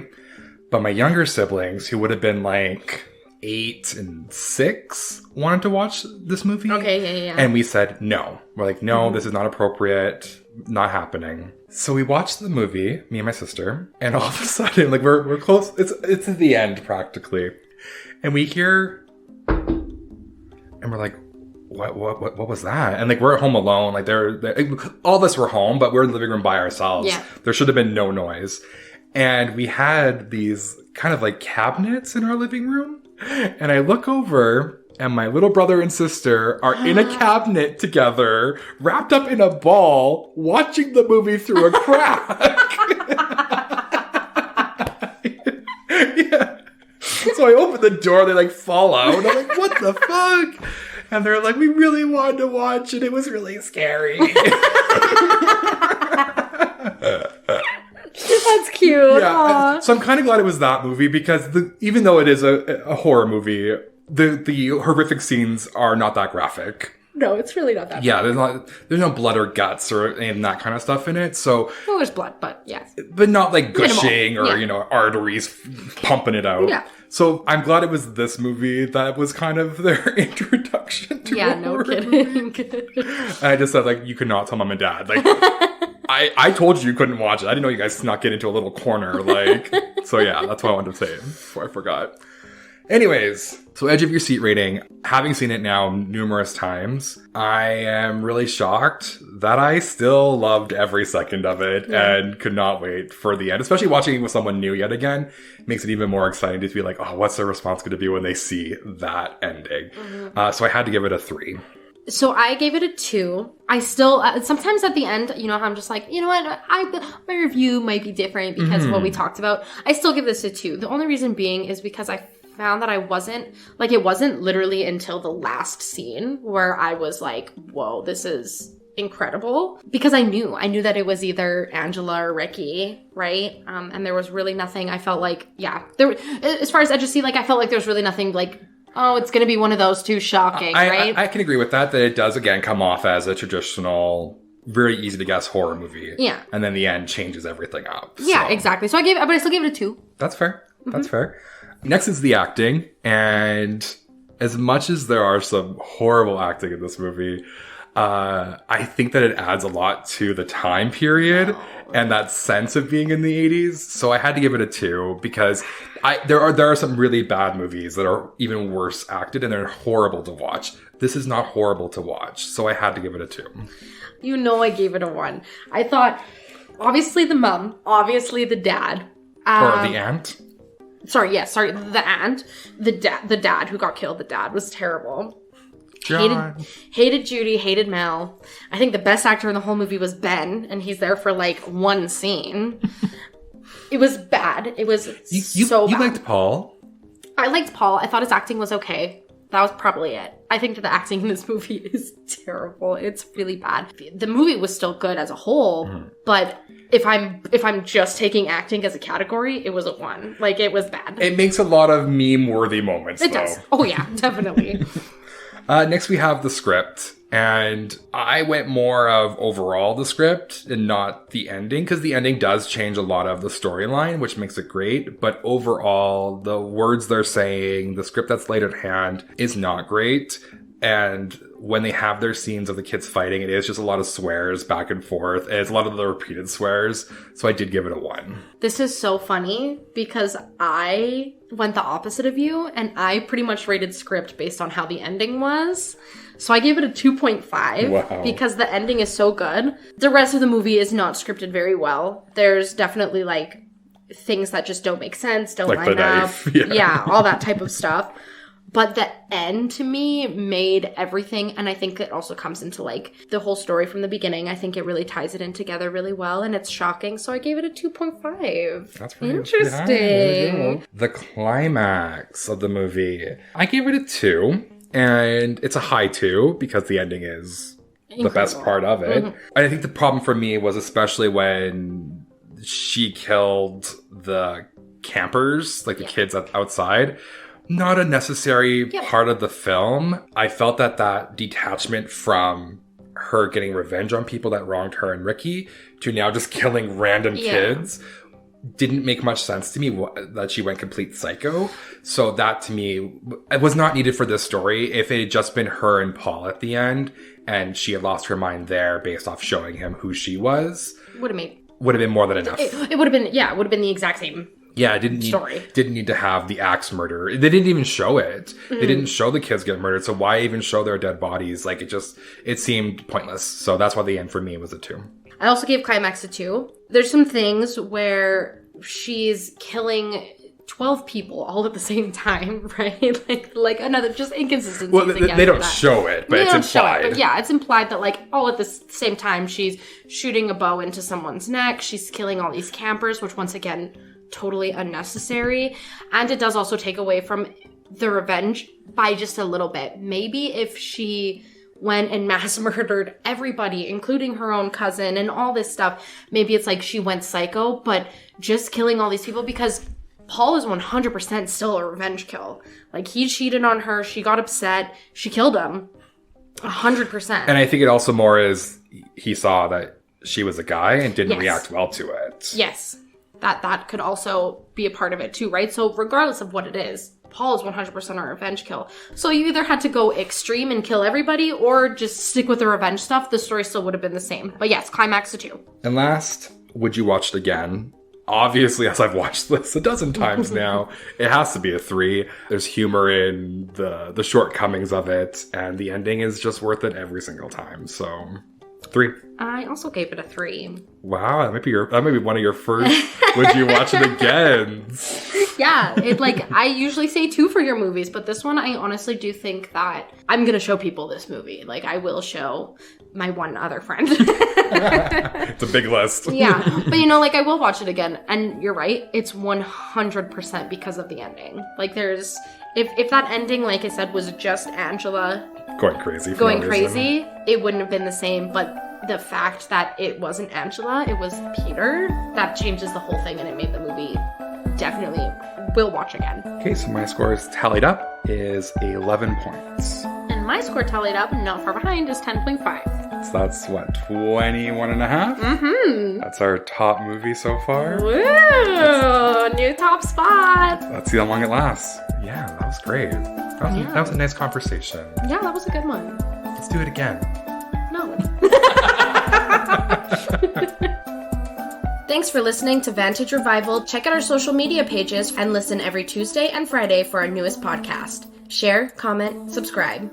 But my younger siblings, who would have been like 8 and 6, wanted to watch this movie. Okay, yeah. And we said no. We're like, no, this is not appropriate. Not happening. So we watched the movie, me and my sister, and all of a sudden, like we're close. It's at the end practically, and we hear, and we're like, what was that? And like we're at home alone. Like all of us were home, but we're in the living room by ourselves. Yeah. There should have been no noise. And we had these kind of like cabinets in our living room. And I look over and my little brother and sister are in a cabinet together, wrapped up in a ball, watching the movie through a crack. Yeah. So I open the door, they like fall out. I'm like, what the fuck? And they're like, we really wanted to watch it. It was really scary. That's cute. Yeah. So I'm kind of glad it was that movie because even though it is a horror movie, the horrific scenes are not that graphic. No, it's really not that. Yeah, there's no blood or guts or any of that kind of stuff in it. So there's blood, but yeah, but not like gushing or arteries pumping it out. Yeah. So I'm glad it was this movie that was kind of their introduction to horror. Kidding. And I just said like, you could not tell mom and dad like. I told you couldn't watch it. I didn't know you guys snuck it into a little corner. Like, so yeah, that's what I wanted to say before I forgot. Anyways, so edge of your seat rating. Having seen it now numerous times, I am really shocked that I still loved every second of it and could not wait for the end. Especially watching it with someone new yet again makes it even more exciting to be like, oh, what's their response going to be when they see that ending? So I had to give it a 3. So I gave it a 2. I still, sometimes at the end, you know, I'm just like, you know what, my review might be different because of what we talked about. I still give this a 2. The only reason being is because I found that I wasn't, like, it wasn't literally until the last scene where I was like, whoa, this is incredible. Because I knew that it was either Angela or Ricky, right? And there was really nothing, I felt like, there, as far as Edge-C, like, I felt like there was really nothing, like, oh, it's going to be one of those two shocking, right? I can agree with that it does, again, come off as a traditional, very easy to guess horror movie. Yeah. And then the end changes everything up. Yeah, exactly. So I still gave it a 2. That's fair. That's fair. Next is the acting. And as much as there are some horrible acting in this movie, I think that it adds a lot to the time period and that sense of being in the 80s. So I had to give it a 2 because there are some really bad movies that are even worse acted and they're horrible to watch. This is not horrible to watch. So I had to give it a 2. You know I gave it a 1. I thought, obviously the mom, obviously the dad. Or the aunt. The aunt. The dad who got killed, the dad was terrible. Hated Judy, hated Mel. I think the best actor in the whole movie was Ben, and he's there for like one scene. It was bad. It was so bad. You liked Paul? I liked Paul. I thought his acting was okay. That was probably it. I think that the acting in this movie is terrible. It's really bad. The movie was still good as a whole, but if I'm just taking acting as a category, it was a 1. Like, it was bad. It makes a lot of meme-worthy moments, It does. Oh, yeah, definitely. Next, we have the script. And I went more of overall the script and not the ending, because the ending does change a lot of the storyline, which makes it great. But overall, the words they're saying, the script that's laid at hand is not great. And when they have their scenes of the kids fighting, it is just a lot of swears back and forth. And it's a lot of the repeated swears. So I did give it a 1. This is so funny because I went the opposite of you, and I pretty much rated script based on how the ending was. So I gave it a 2.5 because the ending is so good. The rest of the movie is not scripted very well. There's definitely like things that just don't make sense, don't like line the up. knife. Yeah, all that type of stuff. But the end to me made everything, and I think it also comes into like the whole story from the beginning. I think it really ties it in together really well, and it's shocking. So I gave it a 2.5. That's pretty interesting. The climax of the movie, I gave it a 2. And it's a high 2 because the ending is the best part of it. And I think the problem for me was especially when she killed the campers, like the kids outside. Not a necessary part of the film. I felt that detachment from her getting revenge on people that wronged her and Ricky to now just killing random kids didn't make much sense to me, that she went complete psycho. So that to me, it was not needed for this story. If it had just been her and Paul at the end and she had lost her mind there based off showing him who she was, would have been more than enough. It would have been, it would have been the exact same didn't need to have the axe murder. They didn't even show it. They didn't show the kids get murdered. So why even show their dead bodies? Like, it seemed pointless. So that's why the end for me was a 2. I also gave Climax a 2. There's some things where she's killing 12 people all at the same time, right? like another just inconsistencies. Well, they don't show it, but it's implied. But yeah, it's implied that like all at the same time she's shooting a bow into someone's neck. She's killing all these campers, which once again, totally unnecessary. And it does also take away from the revenge by just a little bit. Maybe if she went and mass murdered everybody, including her own cousin and all this stuff, maybe it's like she went psycho, but just killing all these people, because Paul is 100% still a revenge kill. Like, he cheated on her, she got upset, she killed him. 100%. And I think it also more is he saw that she was a guy and didn't react well to it. Yes. That could also be a part of it too, right? So regardless of what it is, Paul is 100% a revenge kill. So you either had to go extreme and kill everybody or just stick with the revenge stuff. The story still would have been the same. But yes, Climax a 2. And last, would you watch it again? Obviously, as I've watched this a dozen times now, it has to be a 3. There's humor in the shortcomings of it, and the ending is just worth it every single time. So, 3. I also gave it a 3. Wow, that might be one of your first would you watch it again? Yeah, I usually say 2 for your movies, but this one I honestly do think that I'm gonna show people this movie. Like, I will show my one other friend. It's a big list. Yeah, but I will watch it again. And you're right, it's 100% because of the ending. Like, there's if that ending, like I said, was just Angela going crazy, it wouldn't have been the same. But the fact that it wasn't Angela, it was Peter, that changes the whole thing, and it made the movie definitely will watch again. Okay, so my score is tallied up is 11 points. And my score tallied up, not far behind, is 10.5. So that's what, 21 and a half? Mm-hmm. That's our top movie so far. Woo! New top spot. Let's see how long it lasts. Yeah, that was great. That was a nice conversation. Yeah, that was a good one. Let's do it again. No. Thanks for listening to Vantage Revival. Check out our social media pages and listen every Tuesday and Friday for our newest podcast. Share, comment, subscribe.